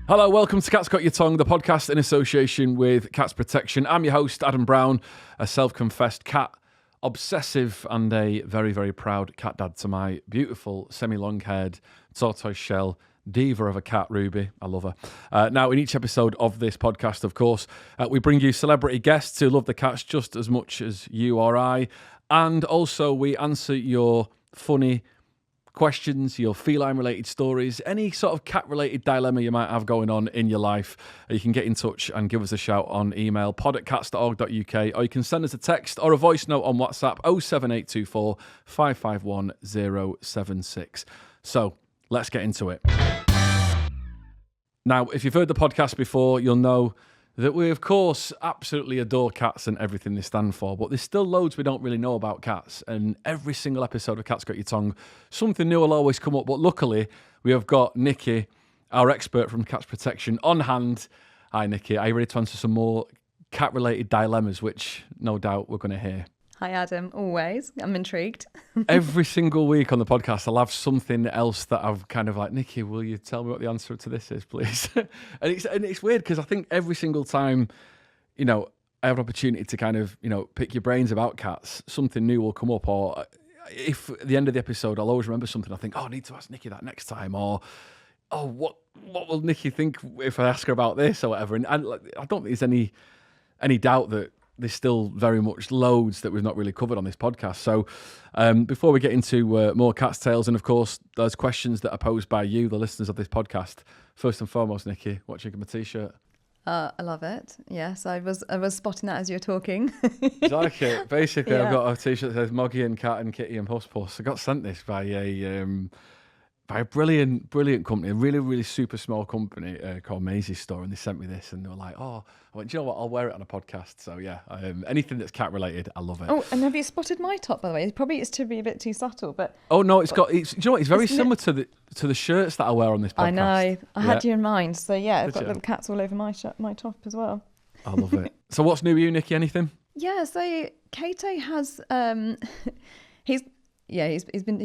Hello, welcome to Cat's Got Your Tongue, the podcast in association with Cats Protection. I'm your host, Adam Brown, a self-confessed cat obsessive and a very, very proud cat dad to my beautiful, semi-long-haired, tortoise shell diva of a cat, Ruby. I love her. Now, in each episode of this podcast, of course, we bring you celebrity guests who love the cats just as much as you or I. And also, we answer your funny questions, your feline-related stories, any sort of cat-related dilemma you might have going on in your life. You can get in touch and give us a shout on email, pod@cats.org.uk, or you can send us a text or a voice note on WhatsApp, 07824 551 076. So, let's get into it. Now, if you've heard the podcast before, you'll know that we, of course, absolutely adore cats and everything they stand for, but there's still loads we don't really know about cats, and every single episode of Cat's Got Your Tongue, something new will always come up, but luckily, we have got Nicky, our expert from Cats Protection, on hand. Hi, Nicky. Are you ready to answer some more cat-related dilemmas, which, no doubt, we're going to hear? Hi, Adam. Always. I'm intrigued. Every single week on the podcast, I'll have something else that I've kind of like, Nicky, will you tell me what the answer to this is, please? and it's weird because I think every single time, I have an opportunity to kind of, pick your brains about cats, something new will come up. Or if at the end of the episode, I'll always remember something. I think, I need to ask Nicky that next time. Or, what will Nicky think if I ask her about this or whatever? And I don't think there's any doubt that there's still very much loads that we've not really covered on this podcast. So before we get into more cat's tales, and of course, those questions that are posed by you, the listeners of this podcast, first and foremost, Nicky, what do you think of my T-shirt? I love it. Yes, I was spotting that as you were talking. Do you like it? Basically, Yeah. I've got a T-shirt that says Moggy and Cat and Kitty and Puss Puss. I got sent this by a brilliant company, a really, really super small company called Maisie's Store, and they sent me this, and they were like, I went, do you know what, I'll wear it on a podcast. So yeah, anything that's cat related, I love it. Oh, and have you spotted my top, by the way? Probably it's to be a bit too subtle, but... Oh no, do you know what, it's very similar to the shirts that I wear on this podcast. I know, I had you in mind, so yeah, I've got you? little cats all over my top as well. I love it. So what's new with you, Nicky, anything? Yeah, so Kaeto has, he's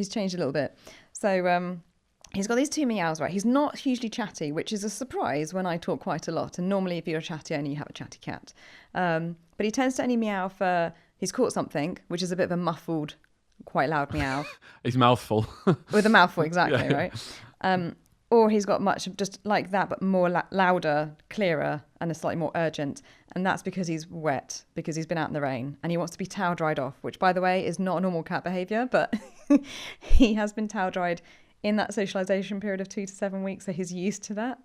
changed a little bit. So, he's got these two meows, right? He's not hugely chatty, which is a surprise when I talk quite a lot. And normally if you're a chatty owner, you have a chatty cat. But he tends to only meow for he's caught something, which is a bit of a muffled, quite loud meow. His mouthful. With a mouthful, exactly, Yeah. right? Or he's got much just like that, but more louder, clearer, and a slightly more urgent. And that's because he's wet, because he's been out in the rain. And he wants to be towel dried off, which, by the way, is not a normal cat behaviour, but he has been towel dried in that socialisation period of 2 to 7 weeks, so he's used to that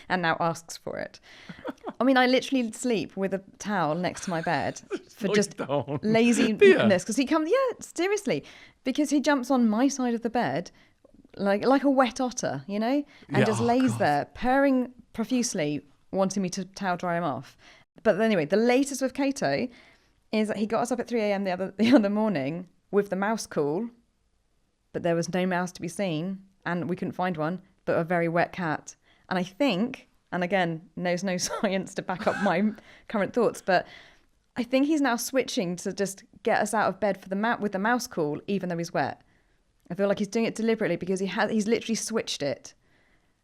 and now asks for it. I mean, I literally sleep with a towel next to my bed for just laziness. Because he comes, seriously, because he jumps on my side of the bed like a wet otter, and just lays there, purring profusely, wanting me to towel dry him off. But anyway, the latest with Kaeto is that he got us up at 3 a.m. the other morning with the mouse call, but there was no mouse to be seen, and we couldn't find one, but a very wet cat. And I think, and again, there's no science to back up my current thoughts, but I think he's now switching to just get us out of bed for with the mouse call, even though he's wet. I feel like he's doing it deliberately because he's literally switched it.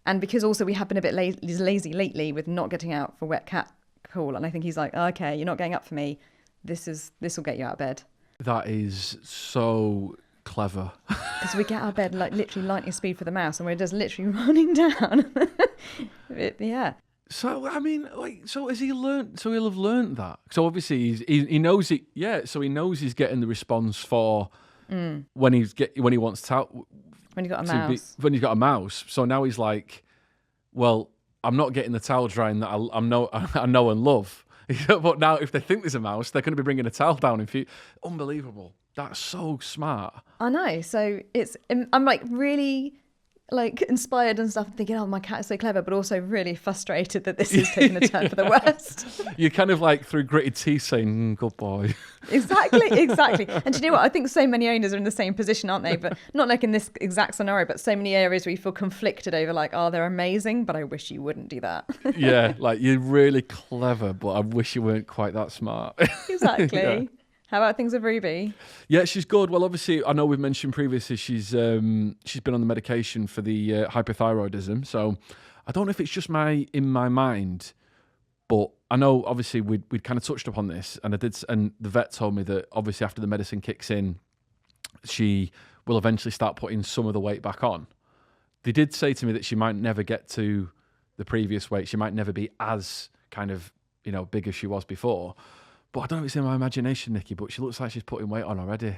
And because also we have been a bit lazy lately with not getting out for wet cat call. And I think he's like, okay, you're not getting up for me. This will get you out of bed. That is so clever. Because we get out of bed like literally lightning speed for the mouse, and we're just literally running down. Yeah. So I mean, so has he learned? So he'll have learned that. So obviously he knows it. Yeah. So he knows he's getting the response for when he wants to. When you've got a mouse. When he's got a mouse. So now he's like, well, I'm not getting the towel drying that I know and love. But now if they think there's a mouse, they're going to be bringing a towel down in future. Unbelievable. That's so smart. I know. So I'm like really like inspired and stuff, thinking, oh, my cat is so clever, but also really frustrated that this is taking a turn for the worst. You're kind of like through gritted teeth saying, good boy. Exactly. And do you know what? I think so many owners are in the same position, aren't they? But not like in this exact scenario, but so many areas where you feel conflicted over like, oh, they're amazing, but I wish you wouldn't do that. Yeah, like you're really clever, but I wish you weren't quite that smart. Exactly. Yeah. How about things with Ruby? Yeah, she's good. Well, obviously, I know we've mentioned previously she's been on the medication for the hypothyroidism. So I don't know if it's just in my mind, but I know obviously we'd kind of touched upon this, and and the vet told me that obviously after the medicine kicks in, she will eventually start putting some of the weight back on. They did say to me that she might never get to the previous weight. She might never be as kind of, big as she was before. But I don't know if it's in my imagination, Nicky, but she looks like she's putting weight on already.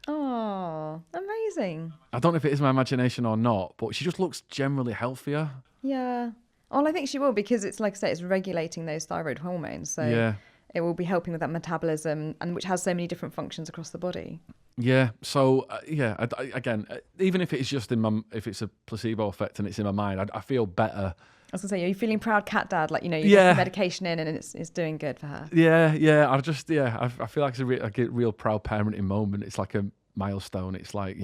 Oh, amazing. I don't know if it is my imagination or not, but she just looks generally healthier. Yeah. Well, I think she will, because it's like I say, it's regulating those thyroid hormones. So yeah. It will be helping with that metabolism, and which has so many different functions across the body. Yeah. So again, even if it's just if it's a placebo effect and it's in my mind, I feel better. I was gonna say, are you feeling proud, cat dad? Like, you get the medication in and it's doing good for her. Yeah. I feel like it's a real proud parenting moment. It's like a milestone. It's like,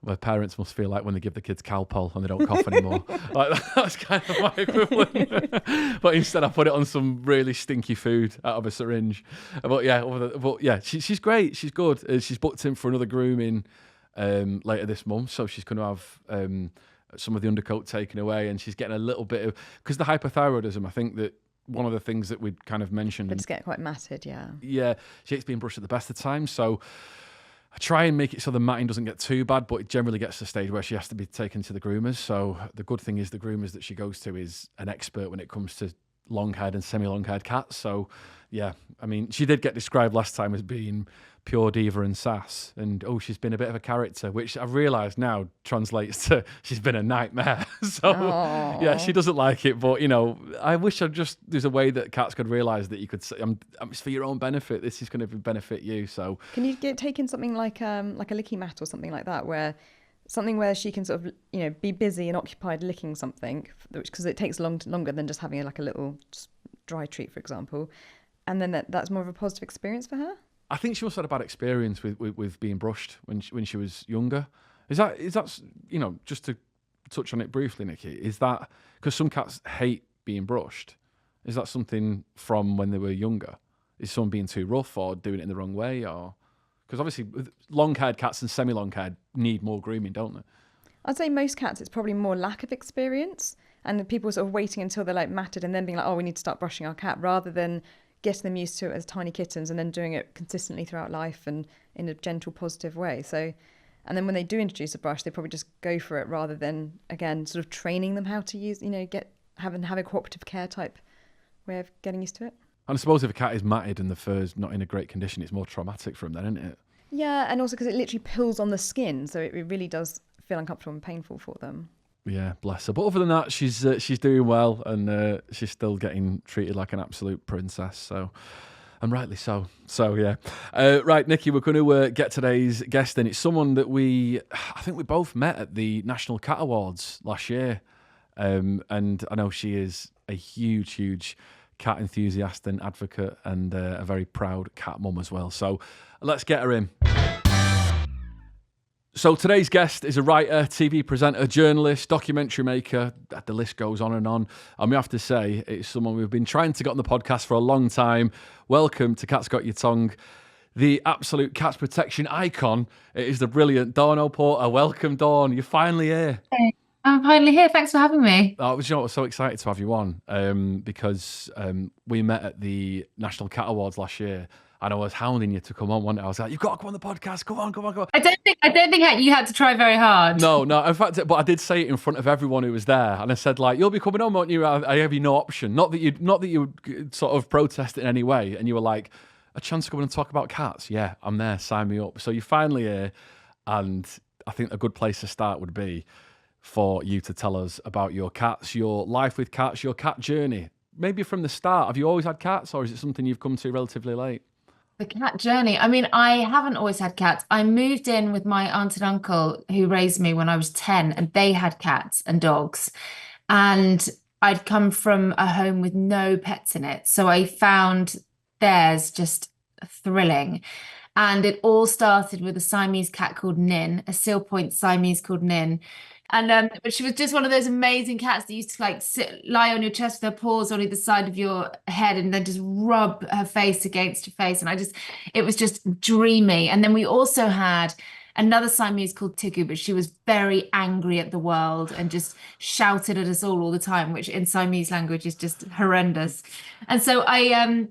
where parents must feel like when they give the kids Calpol and they don't cough anymore. Like, that's kind of my equivalent. But instead I put it on some really stinky food out of a syringe. But yeah, she's great. She's good. She's booked in for another grooming later this month. So she's going to have some of the undercoat taken away, and she's getting a little bit of, because the hypothyroidism, I think that one of the things that we'd kind of mentioned. They just get quite matted, yeah. Yeah, she hates being brushed at the best of times. So I try and make it so the matting doesn't get too bad, but it generally gets to the stage where she has to be taken to the groomers. So the good thing is the groomers that she goes to is an expert when it comes to long-haired and semi-long-haired cats. So yeah, I mean, she did get described last time as being pure diva and sass, and she's been a bit of a character, which I've realised now translates to she's been a nightmare. So yeah, she doesn't like it, but I wish there's a way that cats could realise that you could say, it's for your own benefit, this is going to benefit you. So can you take in something like a licky mat or something like that, where she can sort of be busy and occupied licking something, because it takes longer than just having a little dry treat, for example, and then that's more of a positive experience for her. I think she must have had a bad experience with being brushed when she was younger. Is that just to touch on it briefly, Nicky? Is that because some cats hate being brushed? Is that something from when they were younger? Is someone being too rough or doing it in the wrong way, or because obviously long-haired cats and semi-long-haired need more grooming, don't they? I'd say most cats, it's probably more lack of experience, and people sort of waiting until they're matted and then being like, oh, we need to start brushing our cat, rather than getting them used to it as tiny kittens and then doing it consistently throughout life and in a gentle, positive way. So, and then when they do introduce a brush, they probably just go for it, rather than, again, sort of training them how to use, have a cooperative care type way of getting used to it. And I suppose if a cat is matted and the fur's not in a great condition, it's more traumatic for them then, isn't it? Yeah, and also because it literally pulls on the skin, so it really does feel uncomfortable and painful for them. Yeah, bless her. But other than that, she's doing well, and she's still getting treated like an absolute princess. So, and rightly so. So yeah, right, Nicky, we're going to get today's guest in. It's someone that I think we both met at the National Cat Awards last year, and I know she is a huge cat enthusiast and advocate, and a very proud cat mum as well. So let's get her in. So today's guest is a writer, TV presenter, journalist, documentary maker. The list goes on. And we have to say, it's someone we've been trying to get on the podcast for a long time. Welcome to Cat's Got Your Tongue, the absolute cats protection icon. It is the brilliant Dawn O'Porter. Welcome, Dawn. You're finally here. Hey, I'm finally here. Thanks for having me. I was so excited to have you on because we met at the National Cat Awards last year. And I was hounding you to come on one day. I was like, you've got to come on the podcast. Come on. I don't think you had to try very hard. No. In fact, but I did say it in front of everyone who was there. And I said, you'll be coming on, won't you? I have you no option. Not that you sort of protest in any way. And you were like, a chance to come in and talk about cats? Yeah, I'm there. Sign me up. So you're finally here. And I think a good place to start would be for you to tell us about your cats, your life with cats, your cat journey. Maybe from the start. Have you always had cats, or is it something you've come to relatively late? The cat journey. I mean, I haven't always had cats. I moved in with my aunt and uncle who raised me when I was 10, and they had cats and dogs. And I'd come from a home with no pets in it. So I found theirs just thrilling. And it all started with a Siamese cat called Nin, a Seal Point Siamese called Nin. And but she was just one of those amazing cats that used to lie on your chest with her paws on either side of your head and then just rub her face against your face. And it was just dreamy. And then we also had another Siamese called Tigu, but she was very angry at the world and just shouted at us all the time, which in Siamese language is just horrendous. And so I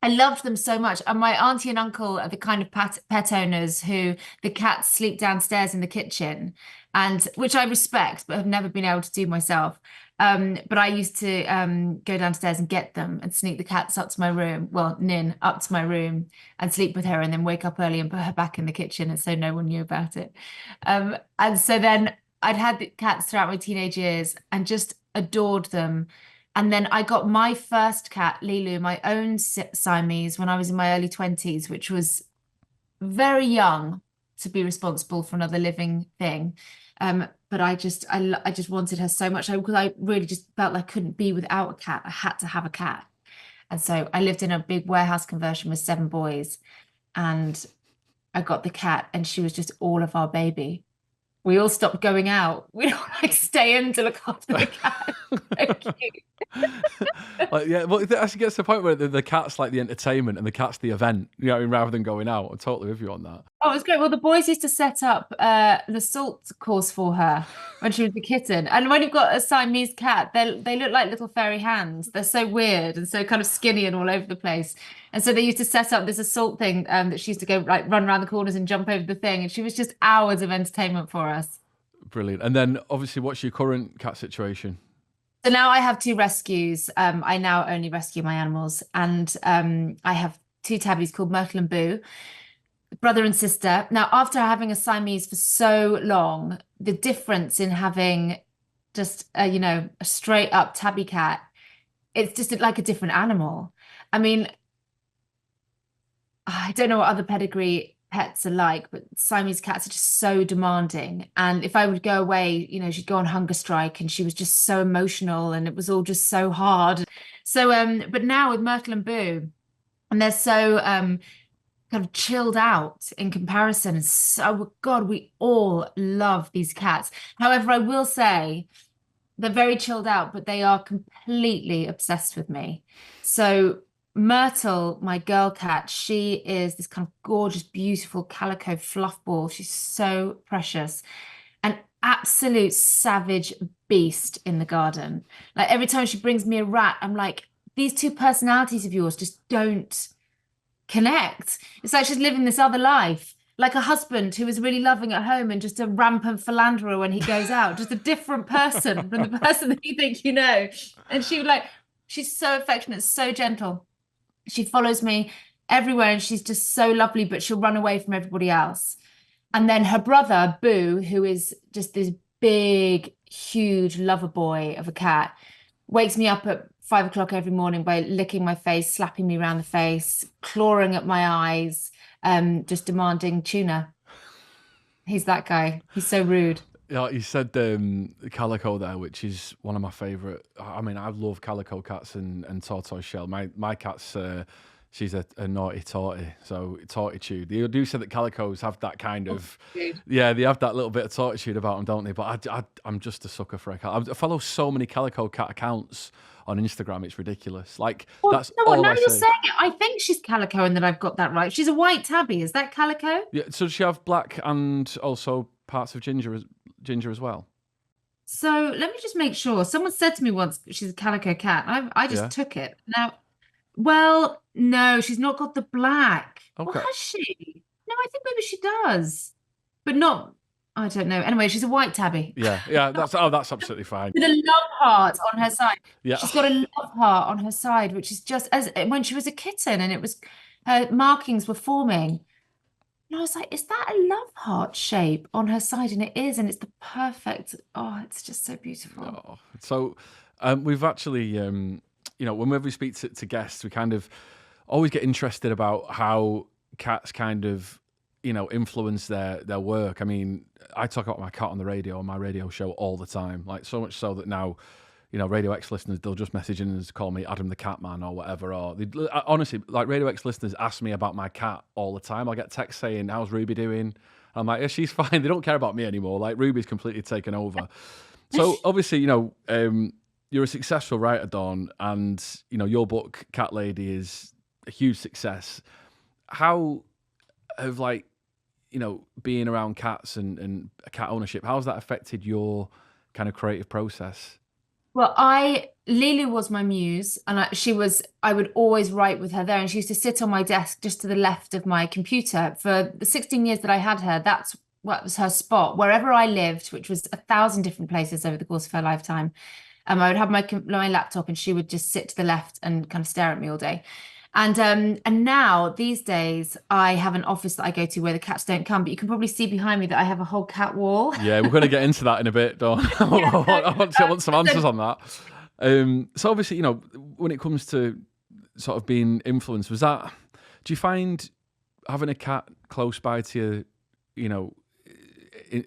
loved them so much. And my auntie and uncle are the kind of pet owners who the cats sleep downstairs in the kitchen, and which I respect, but have never been able to do myself. But I used to go downstairs and get them and sneak the cats up to my room, well, Nin up to my room and sleep with her and then wake up early and put her back in the kitchen, and so no one knew about it. And so then I'd had the cats throughout my teenage years and just adored them. And then I got my first cat, Lilu, my own Siamese, when I was in my early 20s, which was very young to be responsible for another living thing. But I just wanted her so much because I really just felt like I couldn't be without a cat. I had to have a cat. And so I lived in a big warehouse conversion with 7 boys, and I got the cat, and she was just all of our baby. We all stopped going out. We'd all like stay in to look after the cat. So cute. Like, yeah, well, it actually gets to the point where the cat's like the entertainment and the cat's the event, you know what I mean, rather than going out. I'm totally with you on that. Oh, it was great. Well, the boys used to set up the salt course for her when she was a kitten. And when you've got a Siamese cat, they look like little fairy hands. They're so weird and so kind of skinny and all over the place. And so they used to set up this assault thing that she used to go like run around the corners and jump over the thing. And she was just hours of entertainment for us. Brilliant. And then obviously, what's your current cat situation? So now I have 2 rescues. I now only rescue my animals. And I have 2 tabbies called Myrtle and Boo, brother and sister. Now, after having a Siamese for so long, the difference in having just, a straight up tabby cat, it's just like a different animal. I mean, I don't know what other pedigree pets are like, but Siamese cats are just so demanding. And if I would go away, she'd go on hunger strike, and she was just so emotional, and it was all just so hard. So, but now with Myrtle and Boo, and they're so kind of chilled out in comparison. And so, God, we all love these cats. However, I will say they're very chilled out, but they are completely obsessed with me. So Myrtle, my girl cat, she is this kind of gorgeous, beautiful calico fluff ball. She's so precious. An absolute savage beast in the garden. Like every time she brings me a rat, I'm like, these 2 personalities of yours just don't connect. It's like she's living this other life, like a husband who is really loving at home and just a rampant philanderer when he goes out, just a different person from the person that you think you know. And she's so affectionate, so gentle. She follows me everywhere, and she's just so lovely, but she'll run away from everybody else. And then her brother, Boo, who is just this big, huge lover boy of a cat, wakes me up at 5 o'clock every morning by licking my face, slapping me around the face, clawing at my eyes, just demanding tuna. He's that guy. He's so rude. Yeah, you said calico there, which is one of my favourite. I mean, I love calico cats and tortoise shell. My cat's she's a naughty tortie, so tortitude. They do say that calicos have that kind of, yeah, they have that little bit of tortitude about them, don't they? But I'm just a sucker for a cat. I follow so many calico cat accounts on Instagram, it's ridiculous. Like, well, that's you know what, all now I you're say. saying it, I think she's calico and that I've got that right. She's a white tabby. Is that calico? Yeah, so does she have black and also parts of ginger as well? So let me just make sure. Someone said to me once she's a calico cat. I just took it. Now, well, no, she's not got the black. Okay. Or has she? No, I think maybe she does, but not. I don't know. Anyway, she's a white tabby. Yeah. That's absolutely fine. With a love heart on her side. Yeah. She's got a love heart on her side, which is just as when she was a kitten, and it was her markings were forming. And I was like, is that a love heart shape on her side? And it is, and it's the perfect. Oh, it's just so beautiful. Oh. So we've actually, whenever we speak to guests, we kind of always get interested about how cats kind of, influence their work. I mean, I talk about my cat on the radio, on my radio show all the time, like so much so that now, Radio X listeners, they'll just message in and call me Adam the Cat Man or whatever. Or honestly, like Radio X listeners ask me about my cat all the time. I get texts saying, "How's Ruby doing?" And I'm like, "Yeah, she's fine." They don't care about me anymore. Like Ruby's completely taken over. So obviously, you're a successful writer, Dawn, and your book Cat Lady is a huge success. How have being around cats and cat ownership, how's that affected your kind of creative process? Well, Lilu was my muse, and I would always write with her there, and she used to sit on my desk just to the left of my computer. For the 16 years that I had her, that's what was her spot. Wherever I lived, which was 1,000 different places over the course of her lifetime, I would have my laptop, and she would just sit to the left and kind of stare at me all day. And now these days I have an office that I go to where the cats don't come, but you can probably see behind me that I have a whole cat wall. Yeah, we're going to get into that in a bit, Dawn. I want some answers on that. So obviously, when it comes to sort of being influenced, do you find having a cat close by to you,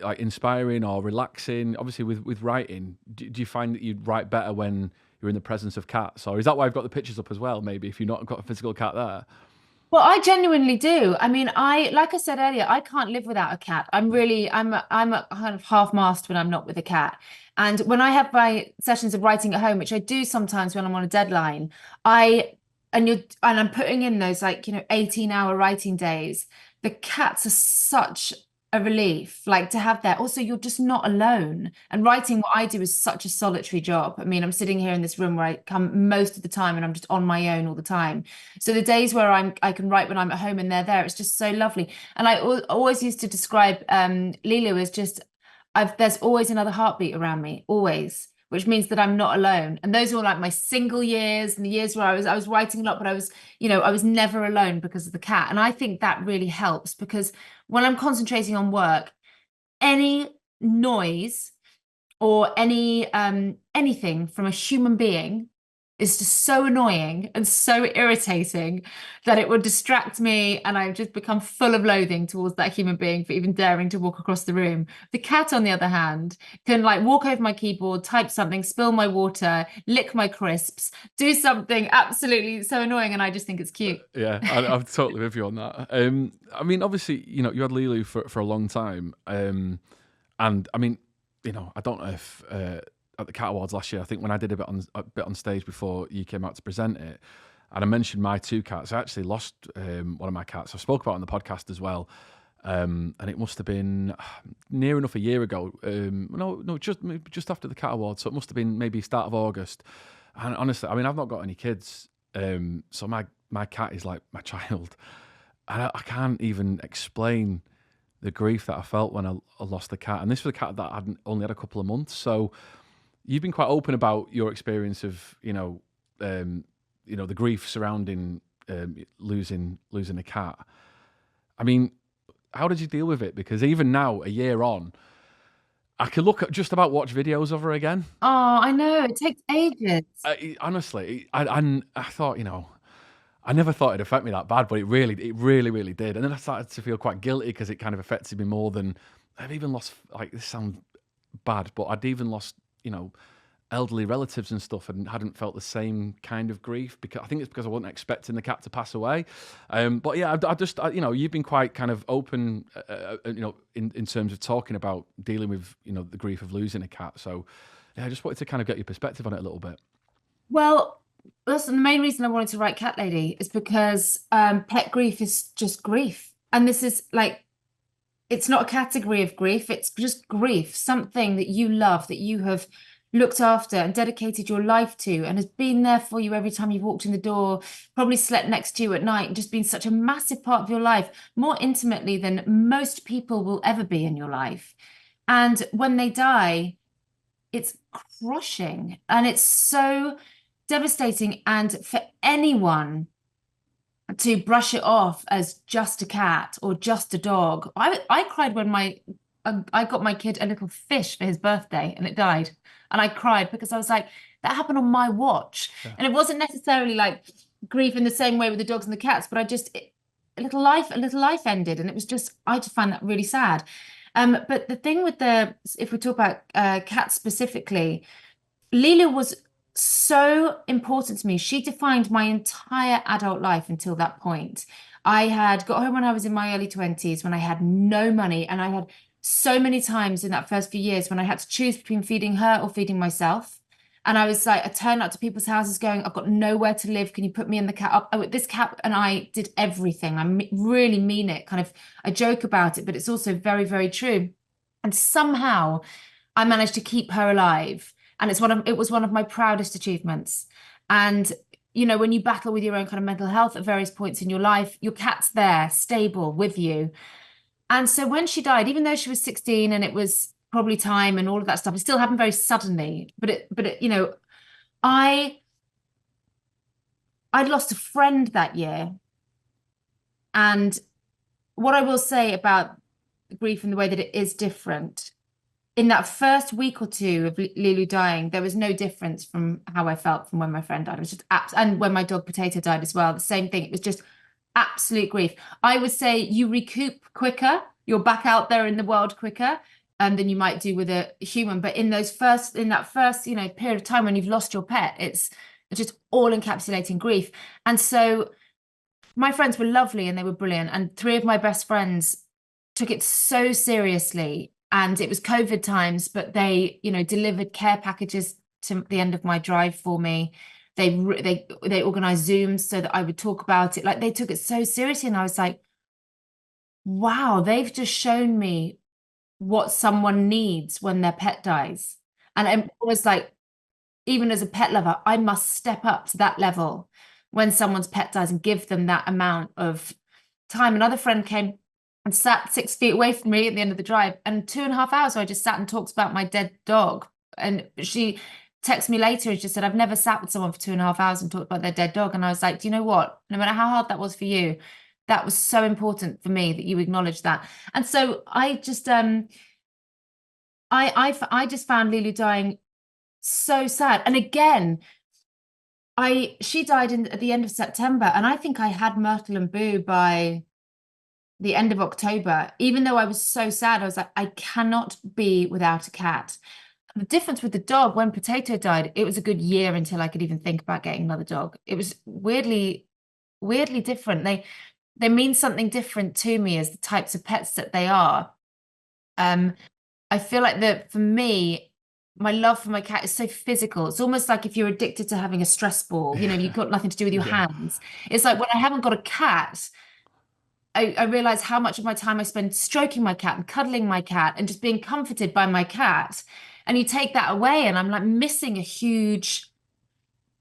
like inspiring or relaxing? Obviously, with writing, do you find that you write better when you're in the presence of cats, or is that why I've got the pictures up as well? Maybe if you've not got a physical cat there. Well, I genuinely do. I mean, like I said earlier, I can't live without a cat. I'm a kind of half-mast when I'm not with a cat. And when I have my sessions of writing at home, which I do sometimes when I'm on a deadline, and I'm putting in those 18-hour writing days. The cats are such a relief, to have that. Also, you're just not alone. And writing, what I do is such a solitary job. I mean, I'm sitting here in this room where I come most of the time, and I'm just on my own all the time. So the days where I can write when I'm at home and they're there, it's just so lovely. And I always used to describe Lilu as just, there's always another heartbeat around me, always, which means that I'm not alone. And those were my single years and the years where I was writing a lot, but I was never alone because of the cat. And I think that really helps, because when I'm concentrating on work, any noise or anything from a human being is just so annoying and so irritating that it would distract me, and I've just become full of loathing towards that human being for even daring to walk across the room. The cat, on the other hand, can walk over my keyboard, type something, spill my water, lick my crisps, do something absolutely so annoying, and I just think it's cute. Yeah, I'm totally with you on that. I mean, obviously, you had Lilu for a long time, and I mean, I don't know if at the Cat Awards last year, I think when I did a bit on stage before you came out to present it, and I mentioned my two cats, I actually lost one of my cats. I spoke about it on the podcast as well, and it must have been near enough a year ago. No, just after the Cat Awards, so it must have been maybe start of August. And honestly, I mean, I've not got any kids, so my cat is like my child, and I can't even explain the grief that I felt when I lost the cat. And this was a cat that I'd only had a couple of months, so. You've been quite open about your experience of, the grief surrounding losing a cat. I mean, how did you deal with it? Because even now, a year on, I could just about watch videos of her again. Oh, I know, it takes ages. Honestly, I thought, I never thought it'd affect me that bad, but it really, really did. And then I started to feel quite guilty because it kind of affected me more than I've even lost. This sounds bad, but I'd even lost. Elderly relatives and stuff, and hadn't felt the same kind of grief, because I think it's because I wasn't expecting the cat to pass away. But yeah, I just you've been quite kind of open, in terms of talking about dealing with the grief of losing a cat. So yeah, I just wanted to kind of get your perspective on it a little bit. Well, that's the main reason I wanted to write Cat Lady, is because pet grief is just grief, and this is it's not a category of grief, it's just grief, something that you love, that you have looked after and dedicated your life to, and has been there for you every time you've walked in the door, probably slept next to you at night, and just been such a massive part of your life, more intimately than most people will ever be in your life. And when they die, it's crushing, and it's so devastating. And for anyone to brush it off as just a cat or just a dog. I cried when I got my kid a little fish for his birthday, and it died. And I cried because I was like, that happened on my watch. Yeah. And it wasn't necessarily grief in the same way with the dogs and the cats, but a little life ended. And it was just, I just find that really sad. But the thing with if we talk about cats specifically, Lilu was so important to me. She defined my entire adult life until that point. I had got home when I was in my early 20s, when I had no money, and I had so many times in that first few years when I had to choose between feeding her or feeding myself. And I was like, I turned up to people's houses going, I've got nowhere to live. Can you put me in the cat up? Oh, this cat and I did everything. Really mean it. Kind of, I joke about it, but it's also very, very true. And somehow I managed to keep her alive. And it was one of my proudest achievements. And, you know, when you battle with your own kind of mental health at various points in your life, your cat's there, stable with you. And so when she died, even though she was 16 and it was probably time and all of that stuff, it still happened very suddenly. But it, you know, I'd lost a friend that year. And what I will say about grief and the way that it is different, in that first week or two of Lilu dying, there was no difference from how I felt from when my friend died. It was just and when my dog Potato died as well, the same thing. It was just absolute grief. I would say you recoup quicker, you're back out there in the world quicker than you might do with a human. But in that first, you know, period of time when you've lost your pet, it's just all encapsulating grief. And so my friends were lovely and they were brilliant. And 3 of my best friends took it so seriously. And it was COVID times, but they, you know, delivered care packages to the end of my drive for me. They organized Zooms so that I would talk about it. Like, they took it so seriously. And I was like, wow, they've just shown me what someone needs when their pet dies. And it was like, even as a pet lover, I must step up to that level when someone's pet dies and give them that amount of time. Another friend came and sat 6 feet away from me at the end of the drive, and 2.5 hours, so I just sat and talked about my dead dog. And she texted me later and just said, I've never sat with someone for 2.5 hours and talked about their dead dog. And I was like, do you know what? No matter how hard that was for you, that was so important for me that you acknowledged that. And so I just I just found Lilu dying so sad. And again, she died at the end of September, and I think I had Myrtle and Boo by the end of October. Even though I was so sad, I was like, I cannot be without a cat. The difference with the dog, when Potato died, it was a good year until I could even think about getting another dog. It was weirdly different. They mean something different to me as the types of pets that they are. I feel like that for me, my love for my cat is so physical. It's almost like if you're addicted to having a stress ball, you know, you've got nothing to do with your hands. It's like when I haven't got a cat, I realize how much of my time I spend stroking my cat and cuddling my cat and just being comforted by my cat. And you take that away and I'm like missing a huge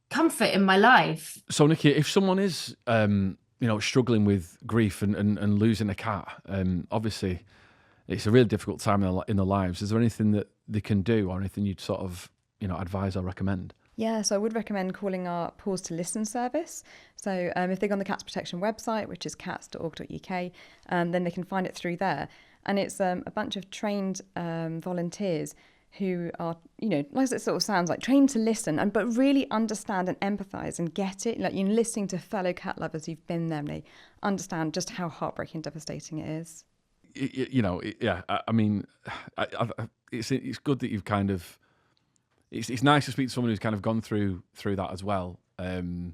comfort in my life. So, Nicky, if someone is, you know, struggling with grief and losing a cat, obviously it's a really difficult time in their lives. Is there anything that they can do or anything you'd sort of, you know, advise or recommend? Yeah, so I would recommend calling our Pause to Listen service. So if they go on the Cats Protection website, which is cats.org.uk, then they can find it through there. And it's a bunch of trained volunteers who are, you know, like it sort of sounds like, trained to listen, but really understand and empathise and get it. Like, you're listening to fellow cat lovers who've been there and they understand just how heartbreaking and devastating it is. You know, yeah, I mean, it's good that you've kind of, it's nice to speak to someone who's kind of gone through that as well. And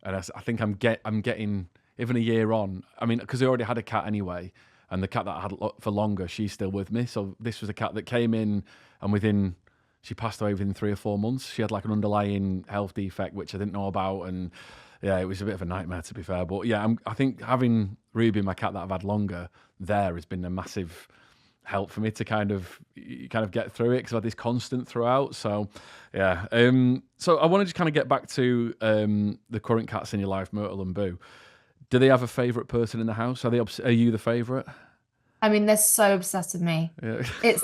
I think I'm getting, even a year on, I mean, because I already had a cat anyway, and the cat that I had for longer, she's still with me. So this was a cat that came in, and she passed away within 3 or 4 months. She had like an underlying health defect, which I didn't know about. And yeah, it was a bit of a nightmare, to be fair. But yeah, I think having Ruby, my cat that I've had longer, there has been a massive help for me to kind of get through it, because I had this constant throughout. So yeah, so I wanted to kind of get back to the current cats in your life, Myrtle and Boo. Do they have a favourite person in the house? Are you the favourite? I mean, they're so obsessed with me. Yeah.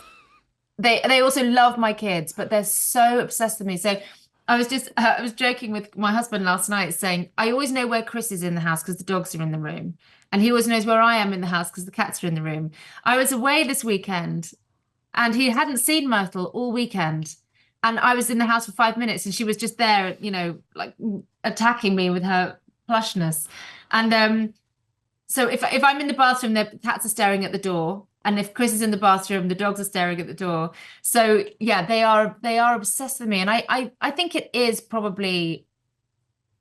They also love my kids, but they're so obsessed with me. So I was joking with my husband last night, saying I always know where Chris is in the house because the dogs are in the room, and he always knows where I am in the house because the cats are in the room. I was away this weekend, and he hadn't seen Myrtle all weekend, and I was in the house for 5 minutes, and she was just there, you know, like attacking me with her plushness. And so if I'm in the bathroom, the cats are staring at the door. And if Chris is in the bathroom, the dogs are staring at the door. So yeah, they are obsessed with me. And I think it is probably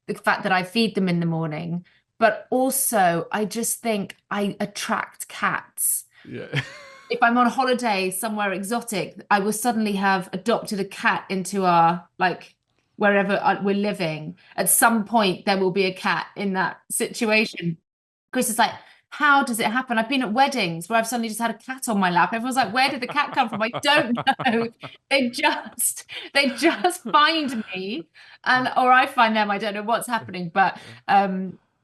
the fact that I feed them in the morning, but also I just think I attract cats. Yeah. If I'm on holiday somewhere exotic, I will suddenly have adopted a cat into our like wherever we're living, at some point there will be a cat in that situation. Chris is like, how does it happen? I've been at weddings where I've suddenly just had a cat on my lap. Everyone's like, where did the cat come from? I don't know. They just find me, or I find them. I don't know what's happening. But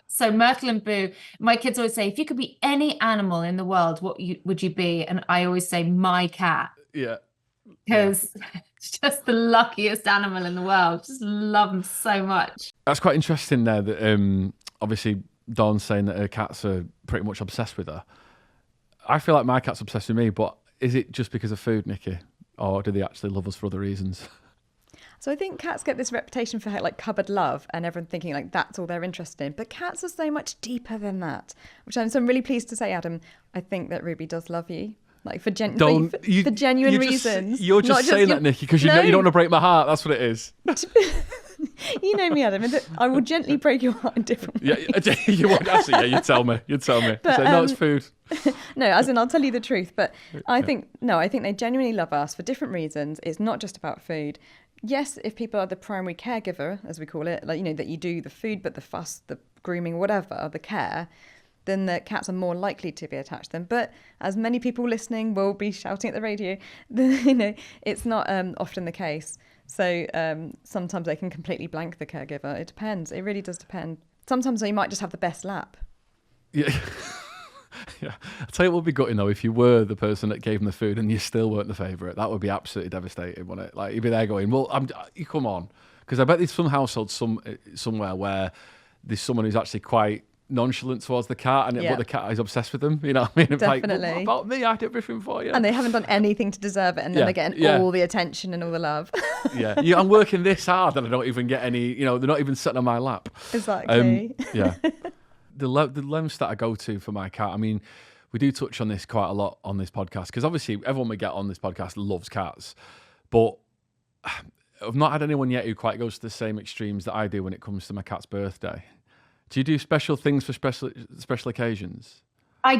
so Myrtle and Boo, my kids always say, if you could be any animal in the world, would you be? And I always say my cat. Yeah. Because it's just the luckiest animal in the world. Just love them so much. That's quite interesting there that obviously Dawn's saying that her cats are pretty much obsessed with her. I feel like my cat's obsessed with me, but is it just because of food, Nicky? Or do they actually love us for other reasons? So I think cats get this reputation for like cupboard love and everyone thinking like that's all they're interested in. But cats are so much deeper than that, which I'm really pleased to say, Adam. I think that Ruby does love you. Like for genuine reasons. You're just saying that, Nicky, because you don't want to break my heart. That's what it is. You know me, Adam. I will gently break your heart in different ways. Yeah, you won't actually. Yeah, you tell me. But, no, it's food. No, as in I'll tell you the truth. But I think they genuinely love us for different reasons. It's not just about food. Yes, if people are the primary caregiver, as we call it, like that you do the food, but the fuss, the grooming, whatever, the care, then the cats are more likely to be attached to them. But as many people listening will be shouting at the radio, it's not often the case. So sometimes they can completely blank the caregiver. It depends. It really does depend. Sometimes you might just have the best lap. Yeah. Yeah. I'll tell you what would be gutting though, if you were the person that gave them the food and you still weren't the favourite. That would be absolutely devastating, wouldn't it? Like you'd be there going, well, you come on. Because I bet there's some households somewhere where there's someone who's actually quite nonchalant towards the cat, but the cat is obsessed with them. You know what I mean? Definitely. Like, what about me? I did everything for you. And they haven't done anything to deserve it, and then they're getting all the attention and all the love. yeah, I'm working this hard and I don't even get any, they're not even sitting on my lap. Exactly. Yeah. The lengths that I go to for my cat, I mean, we do touch on this quite a lot on this podcast, because obviously everyone we get on this podcast loves cats, but I've not had anyone yet who quite goes to the same extremes that I do when it comes to my cat's birthday. Do you do special things for special occasions? I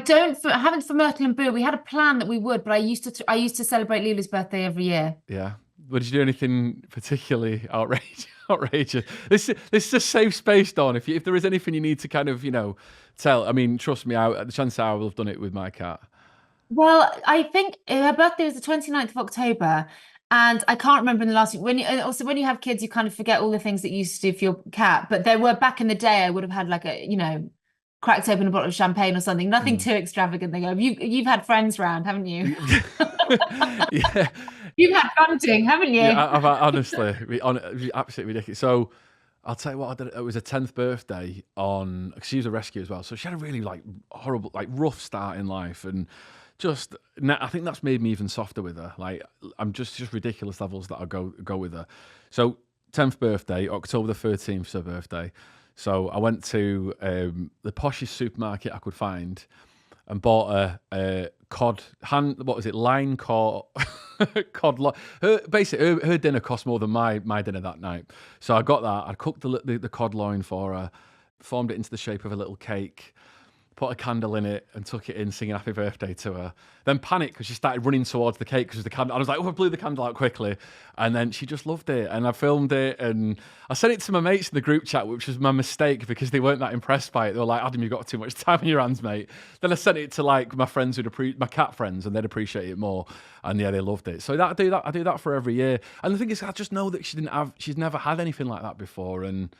haven't for Myrtle and Boo. We had a plan that we would, but I used to celebrate Lilu's birthday every year. Yeah. Did you do anything particularly outrageous? This is a safe space, Dawn. If there is anything you need to kind of, tell, I mean, trust me, the chance I will have done it with my cat. Well, I think her birthday was the 29th of October. And I can't remember in the last week. When you have kids, you kind of forget all the things that you used to do for your cat. But there were, back in the day, I would have had like cracked open a bottle of champagne or something. Nothing too extravagant. You've had friends round, haven't you? Yeah. You've had bunting, haven't you? Yeah, I've honestly, absolutely ridiculous. So I'll tell you what I did. It was her 10th birthday because she was a rescue as well. So she had a really horrible, rough start in life, and I think that's made me even softer with her. Like I'm just ridiculous levels that I go with her. So 10th birthday, October the 13th is her birthday. So I went to the poshest supermarket I could find and bought a cod line cod. Her dinner cost more than my dinner that night. So I got that. I cooked the cod loin for her, formed it into the shape of a little cake, put a candle in it and took it in, singing happy birthday to her. Then panicked because she started running towards the cake because the candle. I was like, I blew the candle out quickly. And then she just loved it. And I filmed it and I sent it to my mates in the group chat, which was my mistake because they weren't that impressed by it. They were like, Adam, you've got too much time on your hands, mate. Then I sent it to my friends my cat friends, and they'd appreciate it more. And yeah, they loved it. So I do that for every year. And the thing is, I just know that she's never had anything like that before. And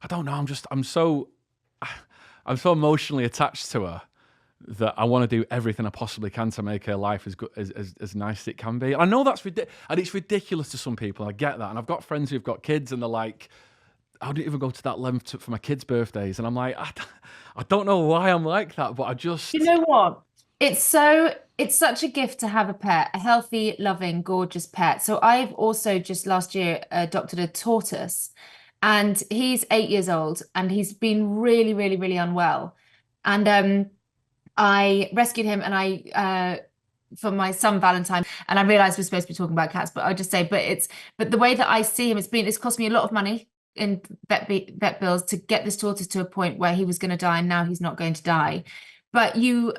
I don't know, I'm so emotionally attached to her that I want to do everything I possibly can to make her life as good as nice as it can be. And I know that's and it's ridiculous to some people. I get that, and I've got friends who've got kids, and they're like, "I didn't even go to that length for my kids' birthdays," and I'm like, I don't know why I'm like that, but I just. You know what? It's such a gift to have a pet, a healthy, loving, gorgeous pet. So I've also just last year adopted a tortoise. And he's 8 years old, and he's been really, really, really unwell. And I rescued him, and I for my son Valentine. And I realized we're supposed to be talking about cats, but I'll just say, but the way that I see him, it's cost me a lot of money in vet bills to get this tortoise to a point where he was going to die, and now he's not going to die. But you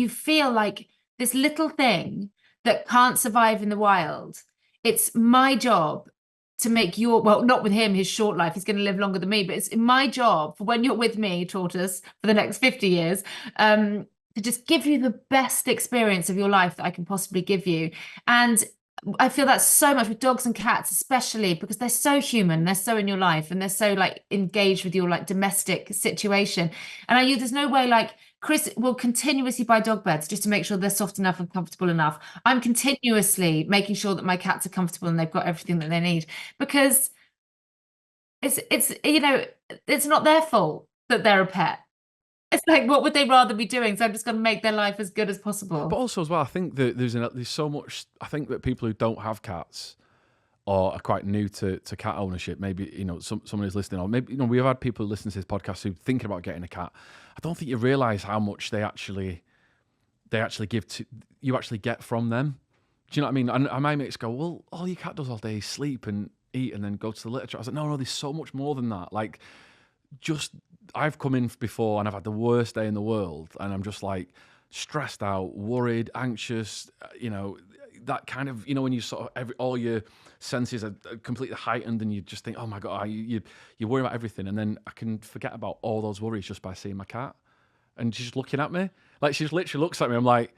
feel like this little thing that can't survive in the wild. It's my job to make your, well, not with him, his short life, he's going to live longer than me, but it's my job for when you're with me, tortoise, for the next 50 years, to just give you the best experience of your life that I can possibly give you. And I feel that's so much with dogs and cats, especially because they're so human, they're so in your life, and they're so like engaged with your like domestic situation. And there's no way like Chris will continuously buy dog beds just to make sure they're soft enough and comfortable enough. I'm continuously making sure that my cats are comfortable and they've got everything that they need, because it's you know, it's not their fault that they're a pet. It's like, what would they rather be doing? So I'm just going to make their life as good as possible. But also as well, I think that there's so much. I think that people who don't have cats or are quite new to cat ownership, maybe, you know, someone who's listening, or maybe, you know, we've had people who listen to this podcast who are thinking about getting a cat. I don't think you realise how much they actually give to you, actually get from them. Do you know what I mean? And my mates go, well, all your cat does all day is sleep and eat and then go to the litter. I was like, no, there's so much more than that. Like, just, I've come in before and I've had the worst day in the world, and I'm just like stressed out, worried, anxious, you know, that kind of, you know, when you sort of all your senses are completely heightened and you just think, oh my God, you worry about everything. And then I can forget about all those worries just by seeing my cat. And she's looking at me. Like, she just literally looks at me. I'm like,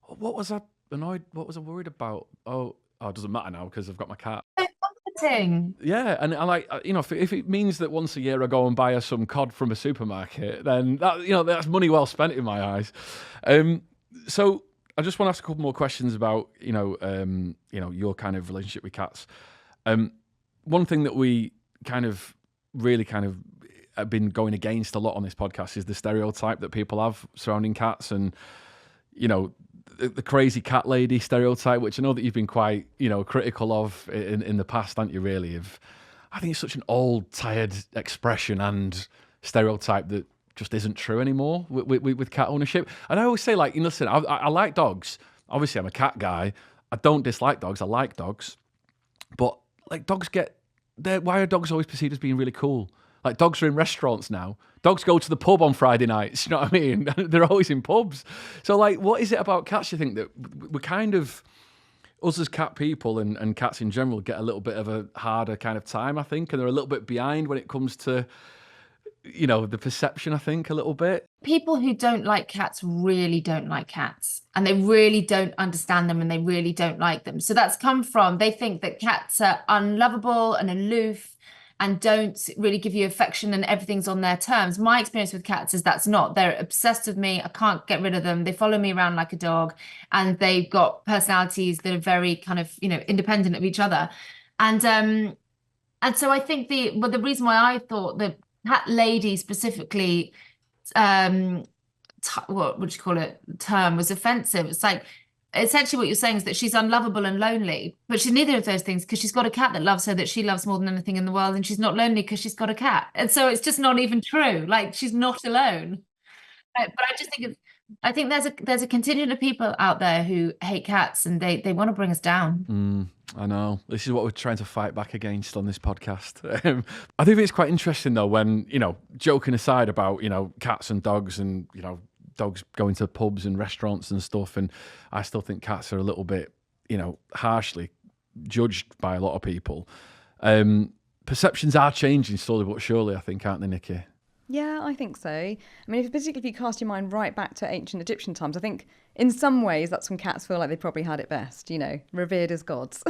what was I annoyed? What was I worried about? Oh, it doesn't matter now because I've got my cat. Comforting. Yeah, and I like, you know, if it means that once a year I go and buy her some cod from a supermarket, then that, you know, that's money well spent in my eyes. So I just want to ask a couple more questions about, you know, your kind of relationship with cats. One thing that we really have been going against a lot on this podcast is the stereotype that people have surrounding cats, and, you know, the crazy cat lady stereotype, which I know that you've been quite, you know, critical of in the past, aren't you, really? I think it's such an old, tired expression and stereotype that just isn't true anymore with cat ownership. And I always say, like, you know, listen, I like dogs. Obviously, I'm a cat guy. I don't dislike dogs. I like dogs. But, like, why are dogs always perceived as being really cool? Like, dogs are in restaurants now. Dogs go to the pub on Friday nights. You know what I mean? They're always in pubs. So, like, what is it about cats, you think, that we're kind of, us as cat people and cats in general, get a little bit of a harder kind of time, I think, and they're a little bit behind when it comes to, you know, the perception, I think, a little bit. People who don't like cats really don't like cats, and they really don't understand them, and they really don't like them. So that's come from, they think that cats are unlovable and aloof and don't really give you affection and everything's on their terms. My experience with cats is that's not. They're obsessed with me. I can't get rid of them. They follow me around like a dog, and they've got personalities that are very kind of, you know, independent of each other. And so I think the reason why I thought the cat lady specifically, what would you call it, term was offensive. It's like, essentially what you're saying is that she's unlovable and lonely, but she's neither of those things, because she's got a cat that loves her, that she loves more than anything in the world, and she's not lonely because she's got a cat. And so it's just not even true. Like, she's not alone. But I just think I think there's a contingent of people out there who hate cats, and they want to bring us down. I know. This is what we're trying to fight back against on this podcast. I think it's quite interesting, though, when, you know, joking aside about, you know, cats and dogs and, you know, dogs going to pubs and restaurants and stuff, and I still think cats are a little bit, you know, harshly judged by a lot of people. Perceptions are changing slowly but surely, I think, aren't they, Nicky? Yeah, I think so. I mean, particularly if you cast your mind right back to ancient Egyptian times, I think in some ways that's when cats feel like they probably had it best, you know, revered as gods.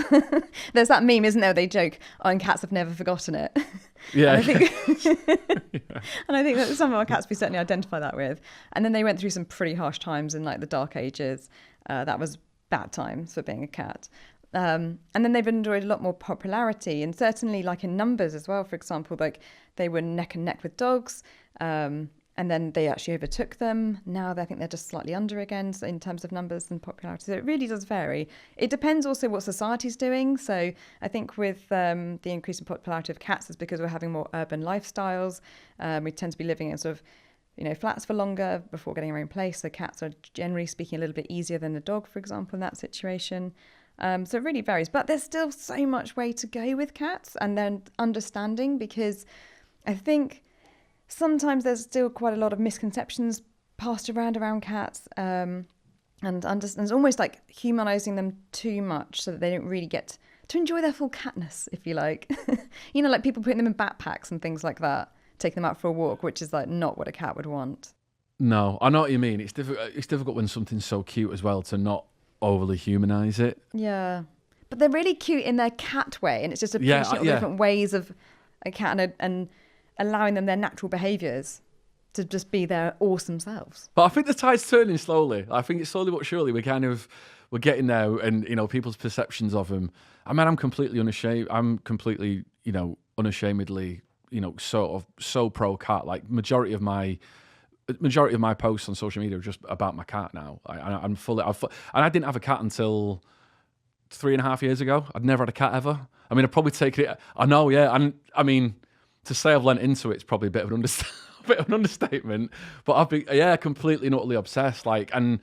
There's that meme, isn't there? They joke, oh, and cats have never forgotten it. Yeah. And I think, and I think that some of our cats we certainly identify that with. And then they went through some pretty harsh times in like the Dark Ages. That was bad times for being a cat. And then they've enjoyed a lot more popularity, and certainly like in numbers as well. For example, like they were neck and neck with dogs, and then they actually overtook them. Now I think they're just slightly under again in terms of numbers and popularity. So it really does vary. It depends also what society's doing. So I think with the increase in popularity of cats is because we're having more urban lifestyles. We tend to be living in sort of, you know, flats for longer before getting our own place. So cats are generally speaking a little bit easier than a dog, for example, in that situation. So it really varies, but there's still so much way to go with cats, and then understanding, because I think sometimes there's still quite a lot of misconceptions passed around cats, and it's almost like humanizing them too much so that they don't really get to enjoy their full catness, if you like. Like people putting them in backpacks and things like that, taking them out for a walk, which is like not what a cat would want. No, I know what you mean. It's difficult when something's so cute as well to not overly humanize it. Yeah. But they're really cute in their cat way, and it's just appreciating all the different ways of a cat and allowing them their natural behaviours to just be their awesome selves. But I think the tide's turning slowly. I think it's slowly but surely we're getting there, and people's perceptions of them. I mean, I'm completely unashamed. I'm completely, unashamedly, so pro cat. Like majority of my posts on social media are just about my cat now. I'm fully, and I didn't have a cat until 3.5 years ago. I'd never had a cat ever. I mean, I'd probably taken it. I know, yeah. And I mean, to say I've lent into it's probably a bit of an understatement. But I've been, completely and utterly obsessed. And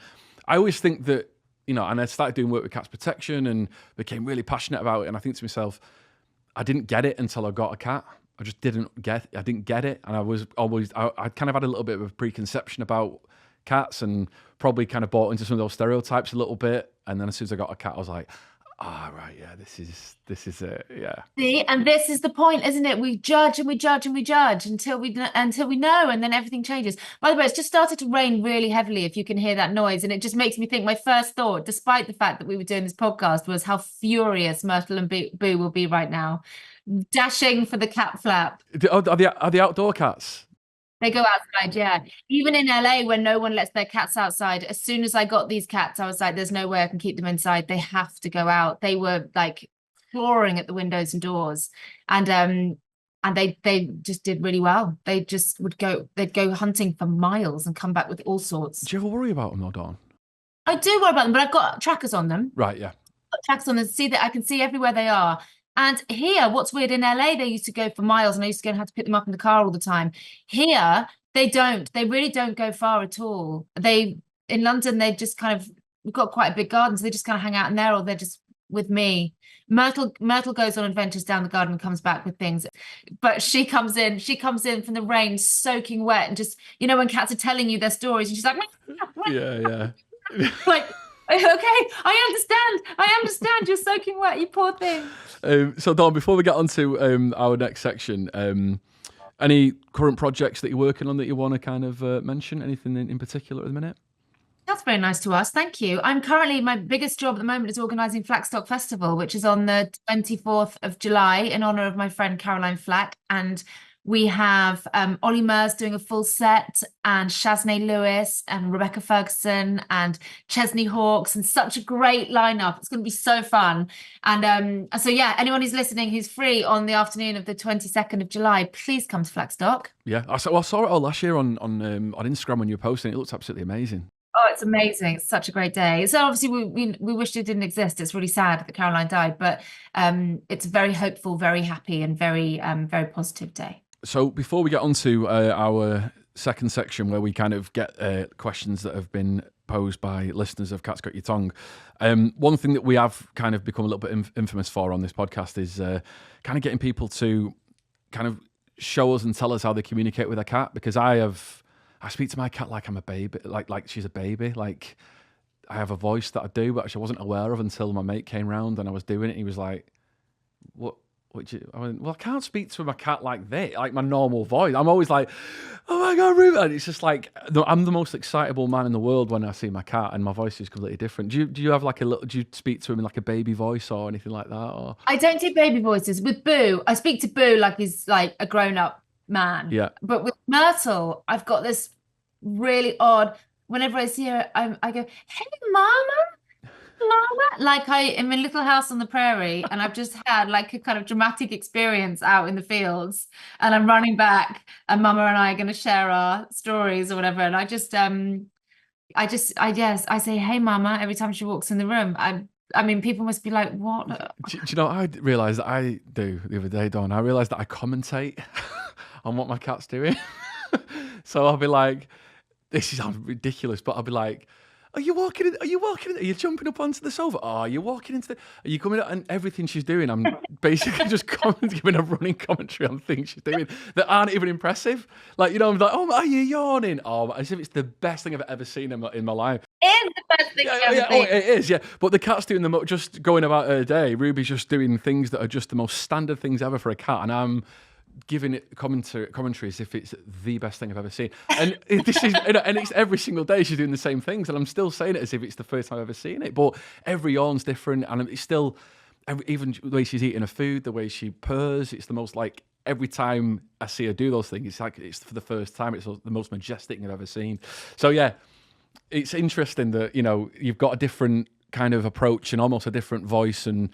I always think that, and I started doing work with cats protection and became really passionate about it. And I think to myself, I didn't get it until I got a cat. I didn't get it. And I kind of had a little bit of a preconception about cats and probably kind of bought into some of those stereotypes a little bit. And then as soon as I got a cat, I was like, right, yeah, this is it, yeah. See, and this is the point, isn't it? We judge and we judge and we judge until we know, and then everything changes. By the way, it's just started to rain really heavily, if you can hear that noise, and it just makes me think. My first thought, despite the fact that we were doing this podcast, was how furious Myrtle and Boo will be right now, dashing for the cat flap. Are the outdoor cats? They go outside, yeah. Even in LA, when no one lets their cats outside, as soon as I got these cats, I was like, there's no way I can keep them inside. They have to go out. They were like clawing at the windows and doors. And they just did really well. They'd go hunting for miles and come back with all sorts. Do you ever worry about them though, Dawn? I do worry about them, but I've got trackers on them. Right, yeah. I've got trackers on them to see that I can see everywhere they are. And here, what's weird, in LA, they used to go for miles, and I used to go and have to pick them up in the car all the time. Here, they don't. They really don't go far at all. In London, they just we've got quite a big garden, so they just kind of hang out in there, or they're just with me. Myrtle goes on adventures down the garden and comes back with things. But she comes in from the rain, soaking wet, and just, when cats are telling you their stories, and she's like, yeah. Like, okay, I understand. You're soaking wet, you poor thing. So, Dawn, before we get on to our next section, any current projects that you're working on that you want to kind of mention? Anything in particular at the minute? That's very nice to us. Thank you. I'm currently, my biggest job at the moment is organising Flackstock Festival, which is on the 24th of July in honour of my friend Caroline Flack. And we have Ollie Murs doing a full set, and Shaznay Lewis and Rebecca Ferguson and Chesney Hawkes, and such a great lineup. It's going to be so fun. And so, yeah, anyone who's listening who's free on the afternoon of the 22nd of July, please come to Flackstock. Yeah, I saw it all last year on Instagram when you were posting. It looks absolutely amazing. Oh, it's amazing. It's such a great day. So obviously we wish it didn't exist. It's really sad that Caroline died, but it's a very hopeful, very happy, and very positive day. So before we get on to our second section, where we kind of get questions that have been posed by listeners of Cat's Got Your Tongue, one thing that we have kind of become a little bit infamous for on this podcast is kind of getting people to kind of show us and tell us how they communicate with their cat, because I speak to my cat like I'm a baby, like she's a baby. Like I have a voice that I do, but I wasn't aware of until my mate came round and I was doing it. And he was like, "What? I went, well, I can't speak to my cat like this, like my normal voice. I'm always like, oh my God, Ruben. And it's just like, I'm the most excitable man in the world when I see my cat, and my voice is completely different. Do you have like do you speak to him in like a baby voice or anything like that? Or I don't do baby voices. With Boo, I speak to Boo like he's like a grown-up man. Yeah. But with Myrtle, I've got this really odd, whenever I see her, I go, hey, Mama. Like I am in Little House on the Prairie, and I've just had like a kind of dramatic experience out in the fields, and I'm running back, and Mama and I are going to share our stories or whatever, and I say, hey, Mama, every time she walks in the room. I mean, people must be like, what? Do you know what I realised that I do the other day, Dawn? I realised that I commentate on what my cat's doing. So I'll be like, this sounds ridiculous, but I'll be like, Are you walking in? Are you jumping up onto the sofa? Oh, are you walking into are you coming out? And everything she's doing, I'm basically just giving a running commentary on things she's doing that aren't even impressive. Like, I'm like, oh, are you yawning? Oh, as if it's the best thing I've ever seen in my life. In the best thing Yeah, ever yeah, seen. it is, yeah. But the cat's doing just going about her day. Ruby's just doing things that are just the most standard things ever for a cat, and I'm giving it commentary as if it's the best thing I've ever seen. And this is, and it's every single day she's doing the same things, and I'm still saying it as if it's the first time I've ever seen it. But every yawn's different, and it's still, even the way she's eating her food, the way she purrs, it's the most like. Every time I see her do those things, it's like it's for the first time. It's the most majestic thing I've ever seen. So yeah, it's interesting that you've got a different kind of approach and almost a different voice and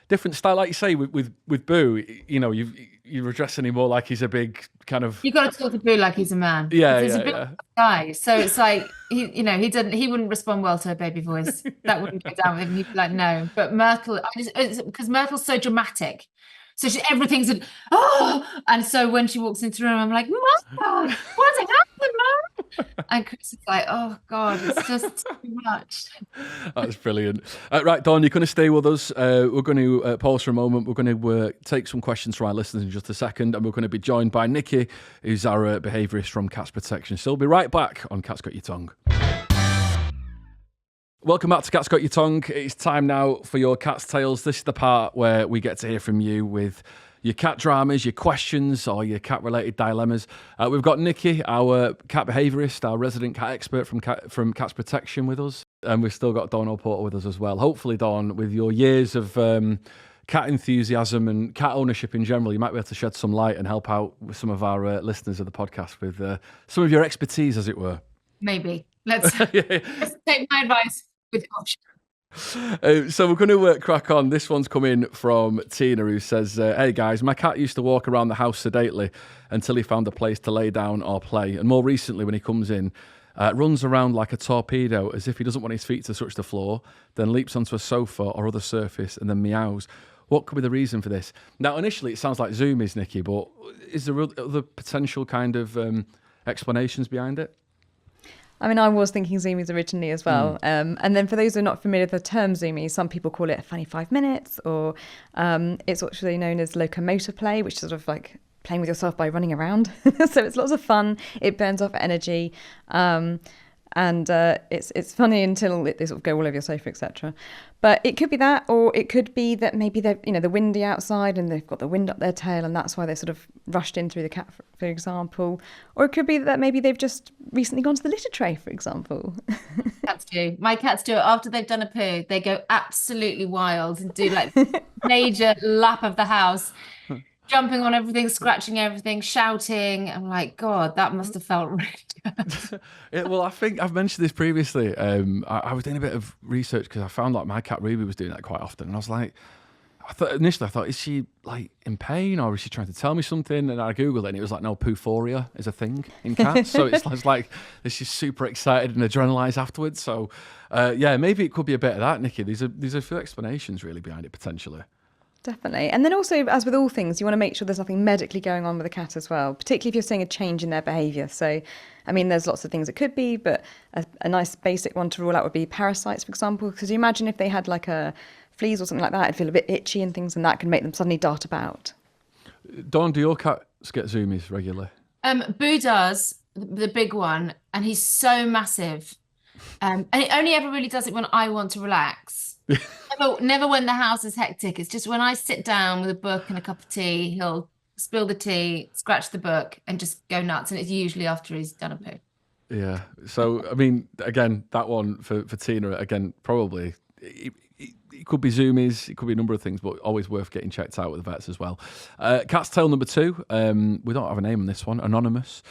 different style. Like you say with Boo, you're addressing him more like he's a big kind of. You got to talk to Boo like he's a man. Yeah, he's yeah, a big yeah. guy. So it's like he wouldn't respond well to a baby voice. That wouldn't go down with him. He'd be like, no. But Myrtle, because Myrtle's so dramatic. So everything's and so when she walks into the room, I'm like, Mom, what's happened, Mom? And Chris is like, oh God, it's just too much. That's brilliant. Right, Dawn, you're going to stay with us. We're going to pause for a moment. We're going to take some questions from our listeners in just a second, and we're going to be joined by Nicky, who's our behaviourist from Cats Protection. So we'll be right back on Cat's Got Your Tongue. Welcome back to Cat's Got Your Tongue. It's time now for your cat's tales. This is the part where we get to hear from you with your cat dramas, your questions, or your cat-related dilemmas. We've got Nicky, our cat behaviourist, our resident cat expert from Cats Protection with us. And we've still got Dawn O'Porter with us as well. Hopefully, Dawn, with your years of cat enthusiasm and cat ownership in general, you might be able to shed some light and help out with some of our listeners of the podcast with some of your expertise, as it were. Maybe. Let's take my advice with caution. So we're going to crack on. This one's coming from Tina, who says, hey guys, my cat used to walk around the house sedately until he found a place to lay down or play. And more recently, when he comes in, runs around like a torpedo as if he doesn't want his feet to touch the floor, then leaps onto a sofa or other surface and then meows. What could be the reason for this? Now, initially, it sounds like Zoomies, Nicky, but is there other potential kind of explanations behind it? I mean, I was thinking Zoomies originally as well. And then for those who are not familiar with the term Zoomies, some people call it a funny 5 minutes, or it's actually known as locomotor play, which is sort of like playing with yourself by running around. So it's lots of fun. It burns off energy. And it's funny until they sort of go all over your sofa, etc. But it could be that, or it could be that maybe they're, the windy outside and they've got the wind up their tail and that's why they're sort of rushed in through the cat, for example. Or it could be that maybe they've just recently gone to the litter tray, for example. Cats do. My cats do it after they've done a poo. They go absolutely wild and do like major lap of the house. Jumping on everything, scratching everything, shouting. I'm like, God, that must have felt really good. Yeah, well, I think I've mentioned this previously. I was doing a bit of research because I found like my cat Ruby was doing that quite often. And I was like, initially I thought, is she like in pain or is she trying to tell me something? And I Googled it and it was like, no, poophoria is a thing in cats. So it's like she's super excited and adrenalized afterwards. So yeah, maybe it could be a bit of that, Nicky. There's a few explanations really behind it potentially. Definitely. And then also, as with all things, you want to make sure there's nothing medically going on with the cat as well, particularly if you're seeing a change in their behaviour. So, I mean, there's lots of things it could be, but a nice basic one to rule out would be parasites, for example, because you imagine if they had like a fleas or something like that, it'd feel a bit itchy and things, and that can make them suddenly dart about. Dawn, do your cats get Zoomies regularly? Boo does, the big one, and he's so massive. And it only ever really does it when I want to relax. Never when the house is hectic. It's just when I sit down with a book and a cup of tea, he'll spill the tea, scratch the book, and just go nuts. And it's usually after he's done a poo. Yeah. So, I mean, again, that one for Tina, again, probably it could be Zoomies, it could be a number of things, but always worth getting checked out with the vets as well. Cat's tale number 2. We don't have a name on this one. Anonymous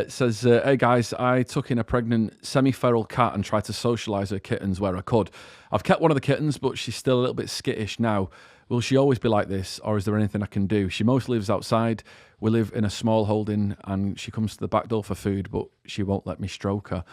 says, hey guys, I took in a pregnant semi-feral cat and tried to socialise her kittens where I could. I've kept one of the kittens, but she's still a little bit skittish now. Will she always be like this, or is there anything I can do? She mostly lives outside. We live in a small holding, and she comes to the back door for food, but she won't let me stroke her.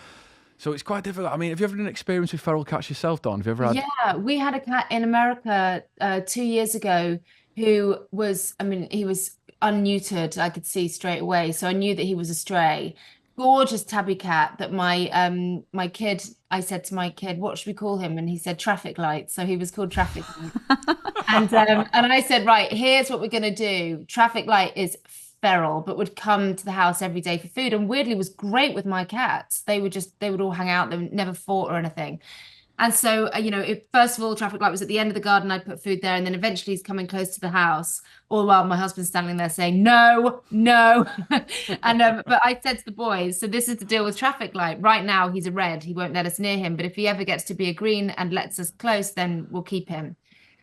So it's quite difficult. I mean, have you ever had an experience with feral cats yourself, Dawn? Have you ever had? Yeah, we had a cat in America 2 years ago who was, he was unneutered. I could see straight away. So I knew that he was a stray. Gorgeous tabby cat that my kid, I said to my kid, what should we call him? And he said traffic light. So he was called Traffic Light. And I said, right, here's what we're going to do. Traffic light is feral, but would come to the house every day for food, and weirdly was great with my cats. They would all hang out. They never fought or anything. And so, first of all, traffic light was at the end of the garden. I'd put food there, and then eventually he's coming close to the house. All the while, my husband's standing there saying, "No, no." And but I said to the boys, "So this is the deal with traffic light. Right now, he's a red. He won't let us near him. But if he ever gets to be a green and lets us close, then we'll keep him."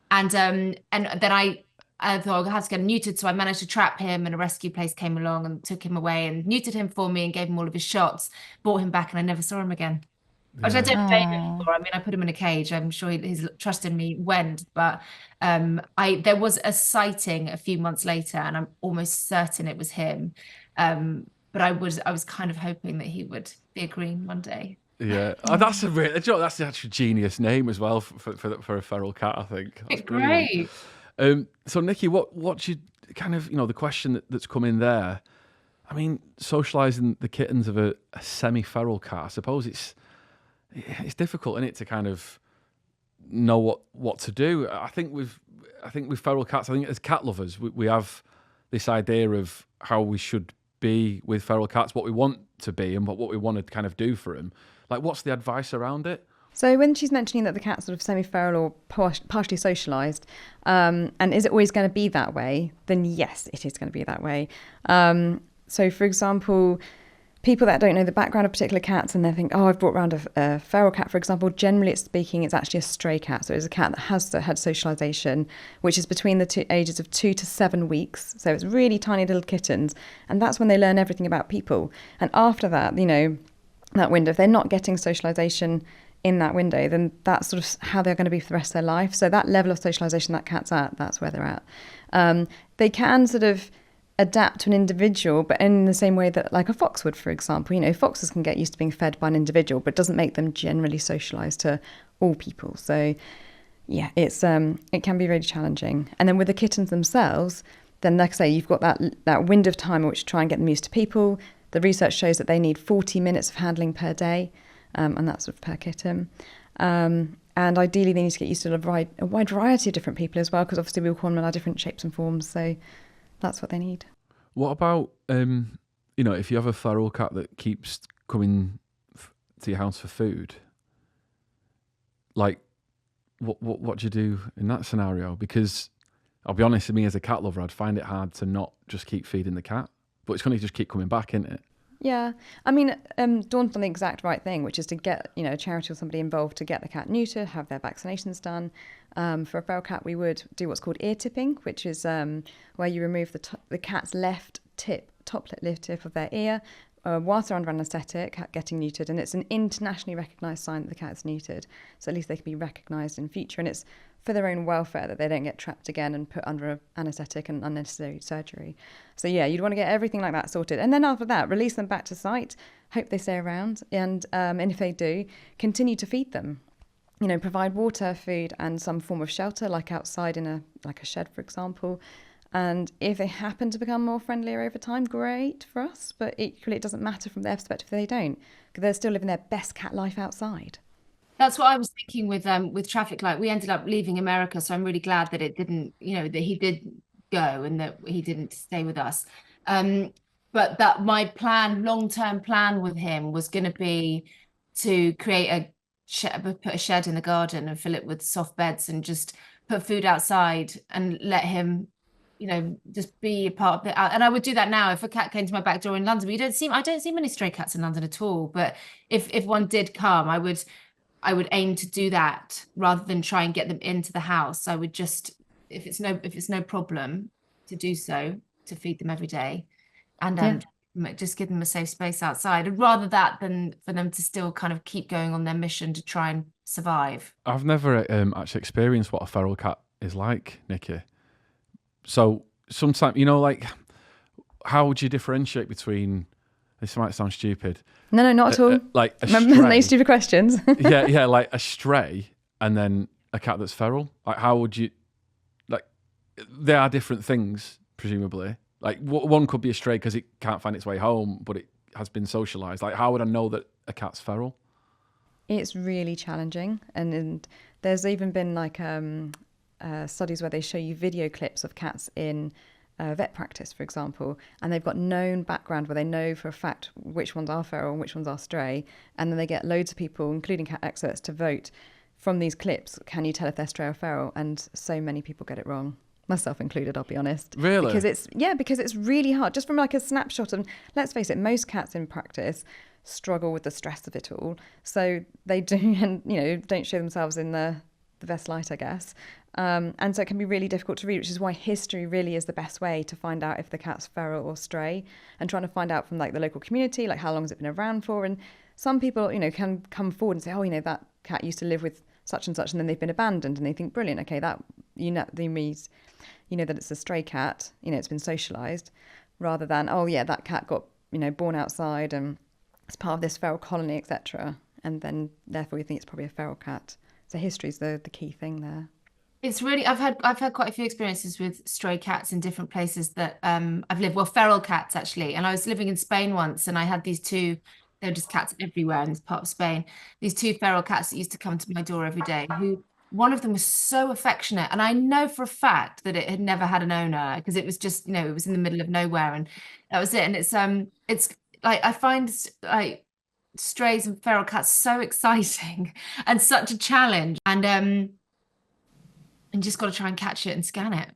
And then I thought I had to get him neutered, so I managed to trap him, and a rescue place came along and took him away and neutered him for me and gave him all of his shots. Brought him back, and I never saw him again. Which I don't blame him for. I mean, I put him in a cage. I'm sure his trust in me went, but there was a sighting a few months later, and I'm almost certain it was him. But I was kind of hoping that he would be a green one day. Yeah, that's that's the actual genius name as well for a feral cat. I think that's great. So Nicky, what you kind of the question that's come in there? I mean, socialising the kittens of a semi-feral cat. I suppose it's difficult, isn't it, to kind of know what to do. I think with feral cats, I think as cat lovers, we have this idea of how we should be with feral cats, what we want to be, and what we want to kind of do for them. Like, what's the advice around it? So when she's mentioning that the cat's sort of semi-feral or partially socialised, and is it always going to be that way? Then yes, it is going to be that way. So for example, people that don't know the background of particular cats and they think, oh, I've brought around a feral cat, for example, generally speaking, it's actually a stray cat. So it's a cat that has had socialisation, which is between the ages of 2 to 7 weeks. So it's really tiny little kittens. And that's when they learn everything about people. And after that, that window, if they're not getting socialisation in that window, then that's sort of how they're going to be for the rest of their life. So that level of socialisation that cat's at, that's where they're at. They can sort of adapt to an individual, but in the same way that like a fox would, for example. Foxes can get used to being fed by an individual, but doesn't make them generally socialised to all people. So yeah, it can be really challenging. And then with the kittens themselves, then like I say, you've got that window of time in which to try and get them used to people. The research shows that they need 40 minutes of handling per day, and that's sort of per kitten. And ideally, they need to get used to a wide variety of different people as well, because obviously we all call them in our different shapes and forms. So that's what they need. What about, if you have a feral cat that keeps coming to your house for food, like, what do you do in that scenario? Because I'll be honest with me, as a cat lover, I'd find it hard to not just keep feeding the cat, but it's going to just keep coming back, isn't it? Yeah. I mean, Dawn's done the exact right thing, which is to get, a charity or somebody involved to get the cat neutered, have their vaccinations done. For a feral cat, we would do what's called ear tipping, which is where you remove the cat's top left tip of their ear whilst they're under anaesthetic, getting neutered. And it's an internationally recognised sign that the cat is neutered. So at least they can be recognised in future. And it's for their own welfare that they don't get trapped again and put under anaesthetic and unnecessary surgery. So yeah, you'd want to get everything like that sorted. And then after that, release them back to site, hope they stay around. And if they do, continue to feed them. Provide water, food, and some form of shelter, like outside in a shed, for example. And if they happen to become more friendlier over time, great for us. But equally, it doesn't matter from their perspective if they don't, because they're still living their best cat life outside. That's what I was thinking with traffic light. We ended up leaving America, so I'm really glad that it didn't, that he did go and that he didn't stay with us. But that my long-term plan with him was going to be to create put a shed in the garden and fill it with soft beds and just put food outside and let him, just be a part of it. And I would do that now if a cat came to my back door in London. But I don't see many stray cats in London at all. But if one did come, I would aim to do that rather than try and get them into the house. I would just, if it's no problem to do so, to feed them every day, and just give them a safe space outside. I'd rather that than for them to still kind of keep going on their mission to try and survive. I've never actually experienced what a feral cat is like, Nicky. So sometimes, how would you differentiate between? This might sound stupid. No, not at all. Like a Remember stray. no stupid questions. yeah, like a stray and then a cat that's feral. Like, how would you? Like, they are different things, presumably. Like, one could be a stray because it can't find its way home, but it has been socialised. Like, how would I know that a cat's feral? It's really challenging, and there's even been studies where they show you video clips of cats in vet practice, for example, and they've got known background where they know for a fact which ones are feral and which ones are stray, and then they get loads of people, including cat experts, to vote from these clips, can you tell if they're stray or feral? And so many people get it wrong, myself included, I'll be honest. Really? Because it's really hard. Just from like a snapshot of, let's face it, most cats in practice struggle with the stress of it all. So they do, and don't show themselves in the best light, I guess. And so it can be really difficult to read, which is why history really is the best way to find out if the cat's feral or stray, and trying to find out from like the local community, like how long has it been around for. And some people, can come forward and say, oh, that cat used to live with such and such, and then they've been abandoned, and they think, brilliant, okay, that means that it's a stray cat, it's been socialized, rather than, oh yeah, that cat got born outside and it's part of this feral colony, etc. And then therefore you think it's probably a feral cat. So history's the key thing there. It's really, I've had quite a few experiences with stray cats in different places that I've lived. Well, feral cats actually. And I was living in Spain once, and I had these two. There were just cats everywhere in this part of Spain. These two feral cats that used to come to my door every day. Who one of them was so affectionate, and I know for a fact that it had never had an owner, because it was just it was in the middle of nowhere, and that was it. And it's like I find like strays and feral cats so exciting and such a challenge, and just got to try and catch it and scan it.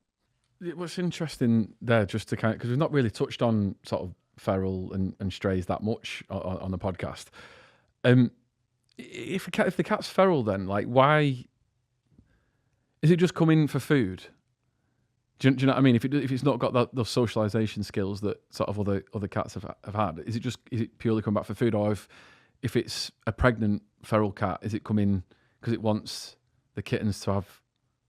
What's interesting there, just to because we've not really touched on sort of feral and strays that much on the podcast. If the cat's feral, then like, why is it just coming for food? Do you know what I mean? If it's not got those socialization skills that sort of other cats have had, is it purely come back for food? Or if it's a pregnant feral cat, is it coming because it wants the kittens to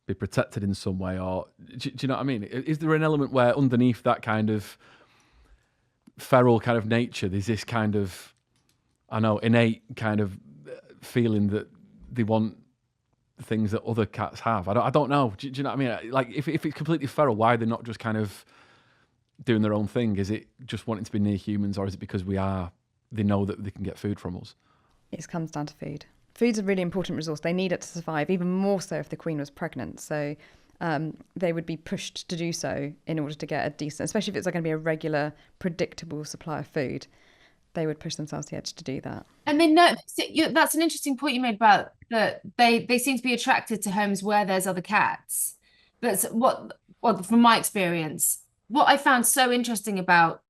be protected in some way? Or do you know what I mean? Is there an element where underneath that kind of feral kind of nature, there's this kind of, innate kind of feeling that they want things that other cats have? I don't know. Do you know what I mean? Like, if it's completely feral, why are they not just kind of doing their own thing? Is it just wanting to be near humans, or is it because they know that they can get food from us? It comes down to food. Food's a really important resource. They need it to survive, even more so if the queen was pregnant. So they would be pushed to do so in order to get a decent, especially if it's going to be a regular, predictable supply of food. They would push themselves to the edge to do that. And they know, that's an interesting point you made about that they seem to be attracted to homes where there's other cats. That's what from my experience, what I found so interesting about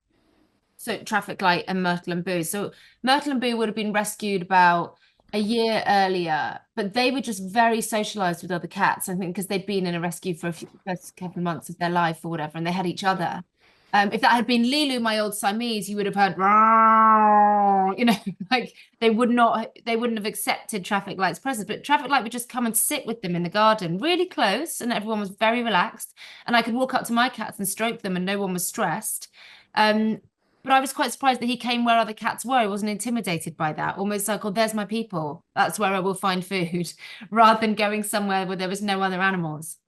Traffic Light and Myrtle and Boo. So Myrtle and Boo would have been rescued about a year earlier, but they were just very socialized with other cats, I think, because they'd been in a rescue for first couple of months of their life or whatever, and they had each other. If that had been Lilu, my old Siamese, you would have heard, like they wouldn't have accepted Traffic Light's presence, but Traffic Light would just come and sit with them in the garden, really close, and everyone was very relaxed, and I could walk up to my cats and stroke them, and no one was stressed. But I was quite surprised that he came where other cats were. He wasn't intimidated by that. Almost like, oh, there's my people. That's where I will find food, rather than going somewhere where there was no other animals.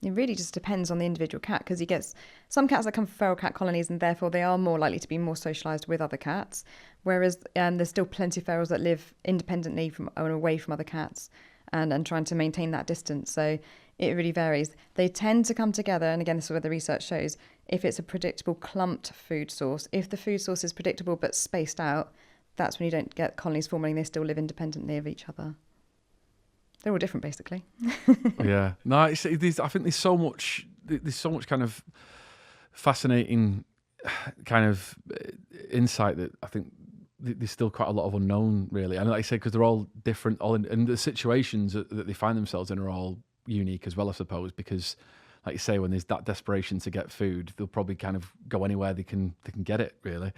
It really just depends on the individual cat, because you get some cats that come from feral cat colonies, and therefore they are more likely to be more socialised with other cats, whereas there's still plenty of ferals that live independently from and away from other cats and trying to maintain that distance. So it really varies. They tend to come together, and again, this is where the research shows, if it's a predictable clumped food source. If the food source is predictable but spaced out, that's when you don't get colonies forming. They still live independently of each other. They're all different, basically. Yeah. No, I think there's so much kind of fascinating kind of insight that I think there's still quite a lot of unknown, really. And like I say, because they're all different, and the situations that they find themselves in are all unique as well, I suppose, because like you say, when there's that desperation to get food, they'll probably kind of go anywhere they can get it, really.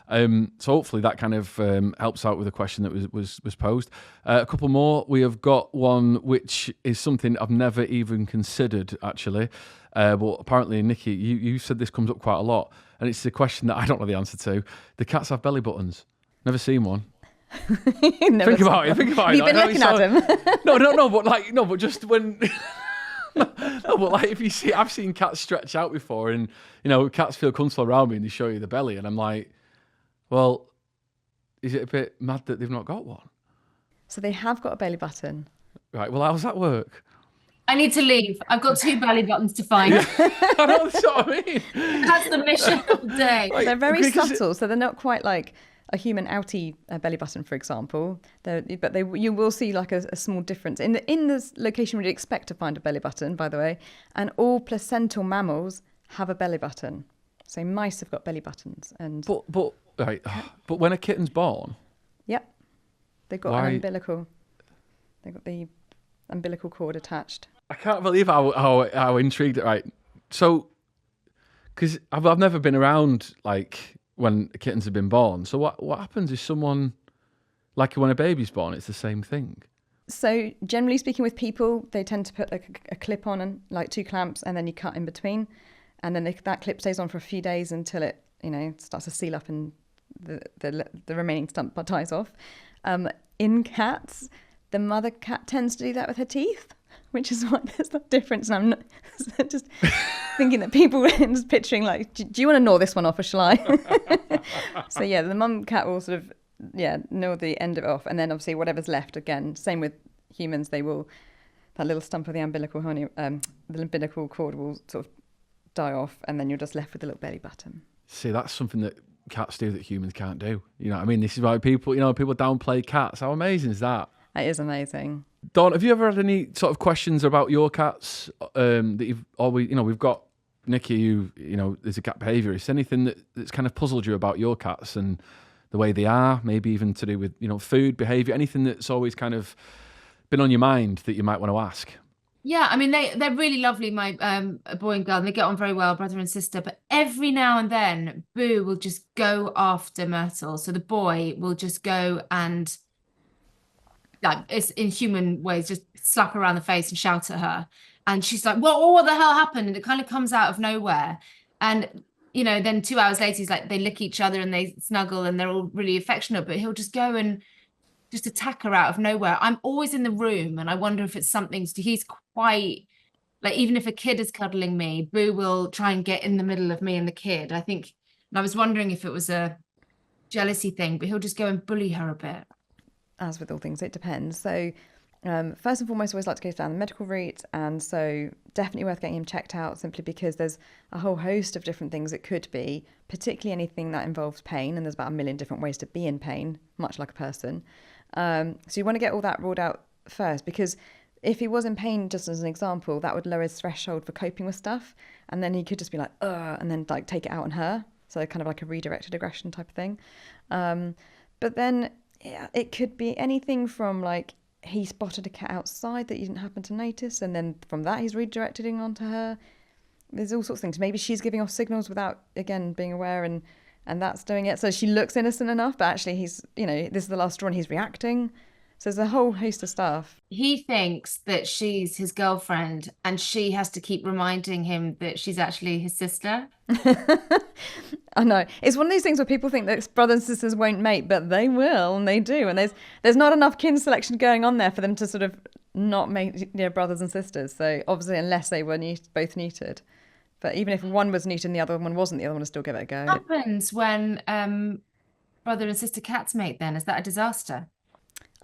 So hopefully that kind of helps out with the question that was posed. A couple more. We have got one which is something I've never even considered, actually. But apparently, Nicky, you said this comes up quite a lot, and it's a question that I don't know the answer to. Do cats have belly buttons? Never seen one. Think about it. You've been looking at him. But just when. No, but like if you see, I've seen cats stretch out before, and cats feel comfortable around me and they show you the belly, and I'm like, well, is it a bit mad that they've not got one? So they have got a belly button. Right. Well, how does that work? I need to leave. I've got 2 belly buttons to find. I know, that's what I mean. That's the mission of the day. They're very because subtle, so they're not quite like a human outie belly button, for example. You will see like a small difference in the location where you expect to find a belly button, by the way. And all placental mammals have a belly button. So mice have got belly buttons, and But when a kitten's born, yep, they've got an umbilical. They've got the umbilical cord attached. I can't believe how intrigued. Right, so because I've never been around like when kittens have been born. So what happens is someone like when a baby's born, it's the same thing. So generally speaking, with people, they tend to put like a clip on and like 2 clamps, and then you cut in between, and then that clip stays on for a few days until it starts to seal up and the remaining stump dies off. In cats, the mother cat tends to do that with her teeth, which is why there's that difference. And I'm not, just thinking that people are just picturing like, do you want to gnaw this one off or shall I? So yeah, the mum cat will sort of gnaw the end of it off, and then obviously whatever's left, again, same with humans, that little stump of the umbilical cord will sort of die off, and then you're just left with a little belly button. See, that's something that cats do that humans can't do. You know what I mean? This is why people downplay cats. How amazing is that? That is amazing. Dawn, have you ever had any sort of questions about your cats that you've always, we've got Nicky, who, is a cat behaviourist. Anything that's kind of puzzled you about your cats and the way they are, maybe even to do with, food, behaviour, anything that's always kind of been on your mind that you might want to ask? Yeah, I mean, they're really lovely, my boy and girl, and they get on very well, brother and sister. But every now and then, Boo will just go after Myrtle. So the boy will just go and, like, it's in human ways, just slap her around the face and shout at her. And she's like, what the hell happened? And it kind of comes out of nowhere. And, then 2 hours later, he's like, they lick each other and they snuggle and they're all really affectionate. But he'll just go and just attack her out of nowhere. I'm always in the room and I wonder if it's something. He's quite, like, even if a kid is cuddling me, Boo will try and get in the middle of me and the kid. I think, and I was wondering if it was a jealousy thing, but he'll just go and bully her a bit. As with all things, it depends. So first and foremost, I always like to go down the medical route, and so definitely worth getting him checked out, simply because there's a whole host of different things it could be, particularly anything that involves pain, and there's about 1 million different ways to be in pain, much like a person. So you want to get all that ruled out first, because if he was in pain, just as an example, that would lower his threshold for coping with stuff, and then he could just be like, ugh, and then like take it out on her. So kind of like a redirected aggression type of thing. But then it could be anything from like he spotted a cat outside that you didn't happen to notice, and then from that he's redirecting onto her. There's all sorts of things. Maybe she's giving off signals without, again, being aware, and that's doing it. So she looks innocent enough, but actually he's, this is the last straw and he's reacting. So there's a whole host of stuff. He thinks that she's his girlfriend and she has to keep reminding him that she's actually his sister. I know. It's one of these things where people think that brothers and sisters won't mate, but they will, and they do. And there's not enough kin selection going on there for them to sort of not mate brothers and sisters. So obviously, unless they were both neutered. But even if one was neutered and the other one wasn't, the other one would still give it a go. What happens when brother and sister cats mate then? Is that a disaster?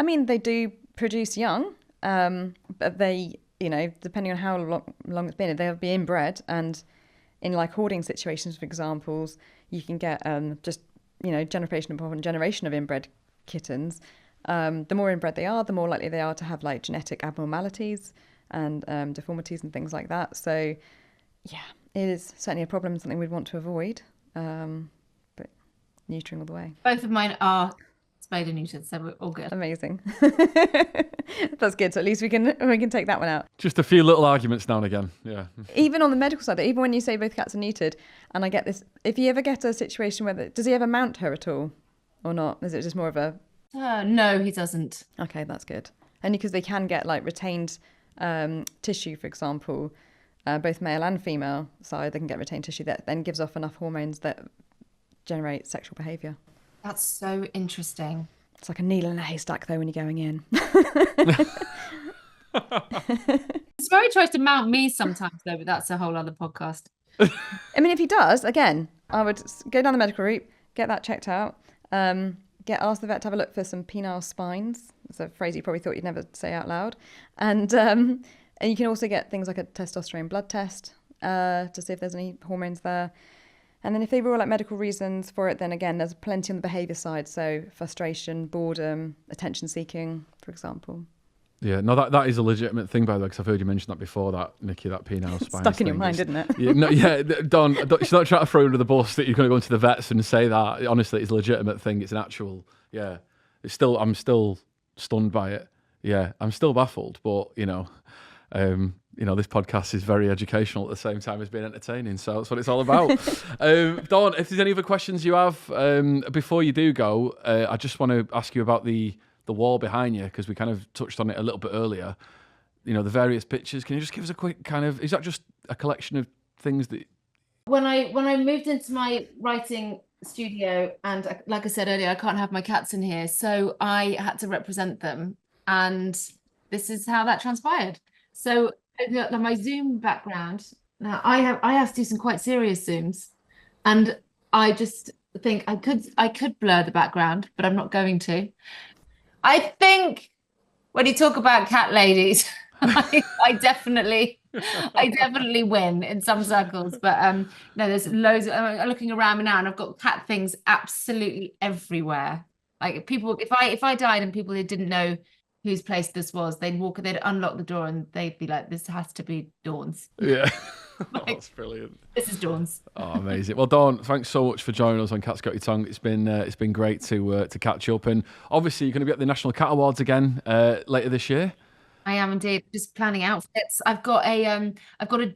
I mean, they do produce young, but they, depending on how long it's been, they'll be inbred. And in like hoarding situations, for examples, you can get just, generation upon generation of inbred kittens. The more inbred they are, the more likely they are to have like genetic abnormalities and deformities and things like that. So, yeah, it is certainly a problem, something we'd want to avoid, but neutering all the way. Both of mine are spayed and neutered, so we're all good. Amazing. That's good. So at least we can take that one out. Just a few little arguments now and again. Yeah. Even on the medical side, even when you say both cats are neutered, and I get this, if you ever get a situation where does he ever mount her at all, or not? Is it just more of a? No, he doesn't. Okay, that's good. Only because they can get like retained tissue, for example, both male and female side, they can get retained tissue that then gives off enough hormones that generate sexual behaviour. That's so interesting. It's like a needle in a haystack, though, when you're going in. It's very tries to mount me sometimes, though, but that's a whole other podcast. I mean, if he does, again, I would go down the medical route, get that checked out, ask the vet to have a look for some penile spines. It's a phrase you probably thought you'd never say out loud. And And you can also get things like a testosterone blood test to see if there's any hormones there. And then if they rule out medical reasons for it, then again, there's plenty on the behaviour side. So frustration, boredom, attention seeking, for example. Yeah, no, that is a legitimate thing, by the way, because I've heard you mention that before, that Nicky, that penile spine. Stuck in your mind, didn't it? Yeah, no, yeah, Don, she's not trying to throw you under the bus that you're going to go into the vets and say that. Honestly, it's a legitimate thing. It's an actual, yeah. I'm still stunned by it. Yeah, I'm still baffled, but, this podcast is very educational at the same time as being entertaining, so that's what it's all about. Dawn, if there's any other questions you have before you do go, I just want to ask you about the wall behind you, because we kind of touched on it a little bit earlier. The various pictures. Can you just give us a quick kind of? Is that just a collection of things that? When I moved into my writing studio, and like I said earlier, I can't have my cats in here, so I had to represent them, and this is how that transpired. So my Zoom background. Now I have to do some quite serious Zooms, and I just think I could blur the background, but I'm not going to. I think when you talk about cat ladies, I definitely win in some circles. But no, there's loads. I'm looking around me now, and I've got cat things absolutely everywhere. Like people, if I died and people who didn't know whose place this was, they'd unlock the door and they'd be like, "This has to be Dawn's." Yeah. That's brilliant. This is Dawn's. Oh, amazing. Well, Dawn, thanks so much for joining us on Cat's Got Your Tongue. It's been great to catch up, and obviously you're going to be at the National Cat Awards again later this year. I am indeed. Just planning outfits. I've got a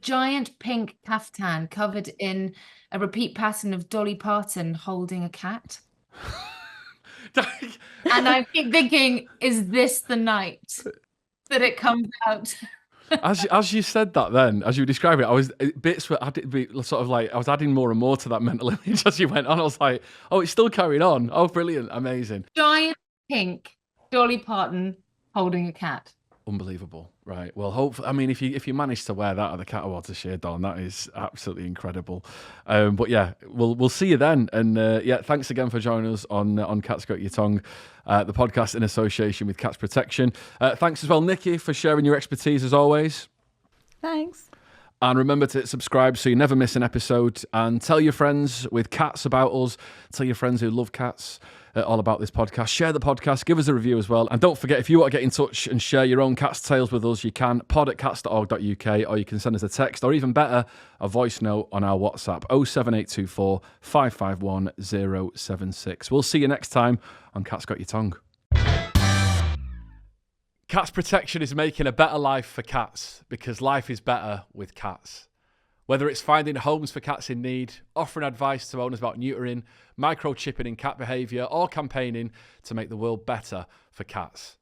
giant pink caftan covered in a repeat pattern of Dolly Parton holding a cat. And I keep thinking, is this the night that it comes out? As you said that, then as you were describing it, I was adding more and more to that mental image as you went on. I was like, oh, it's still carrying on. Oh, brilliant, amazing. Giant pink Dolly Parton holding a cat. Unbelievable, right? Well, hopefully, I mean, if you manage to wear that at the Cat Awards this year, Dawn, that is absolutely incredible. But yeah, we'll see you then. And yeah, thanks again for joining us on Cat's Got Your Tongue, the podcast in association with Cats Protection. Thanks as well, Nicky, for sharing your expertise as always. Thanks. And remember to subscribe so you never miss an episode. And tell your friends with cats about us. Tell your friends who love cats all about this podcast. Share the podcast. Give us a review as well. And don't forget, if you want to get in touch and share your own cat's tales with us, you can pod@cats.org.uk, or you can send us a text, or even better, a voice note on our WhatsApp, 07824 551 076. We'll see you next time on Cat's Got Your Tongue. Cats Protection is making a better life for cats, because life is better with cats. Whether it's finding homes for cats in need, offering advice to owners about neutering, microchipping in cat behaviour, or campaigning to make the world better for cats.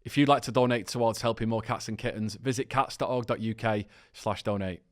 If you'd like to donate towards helping more cats and kittens, visit cats.org.uk/donate.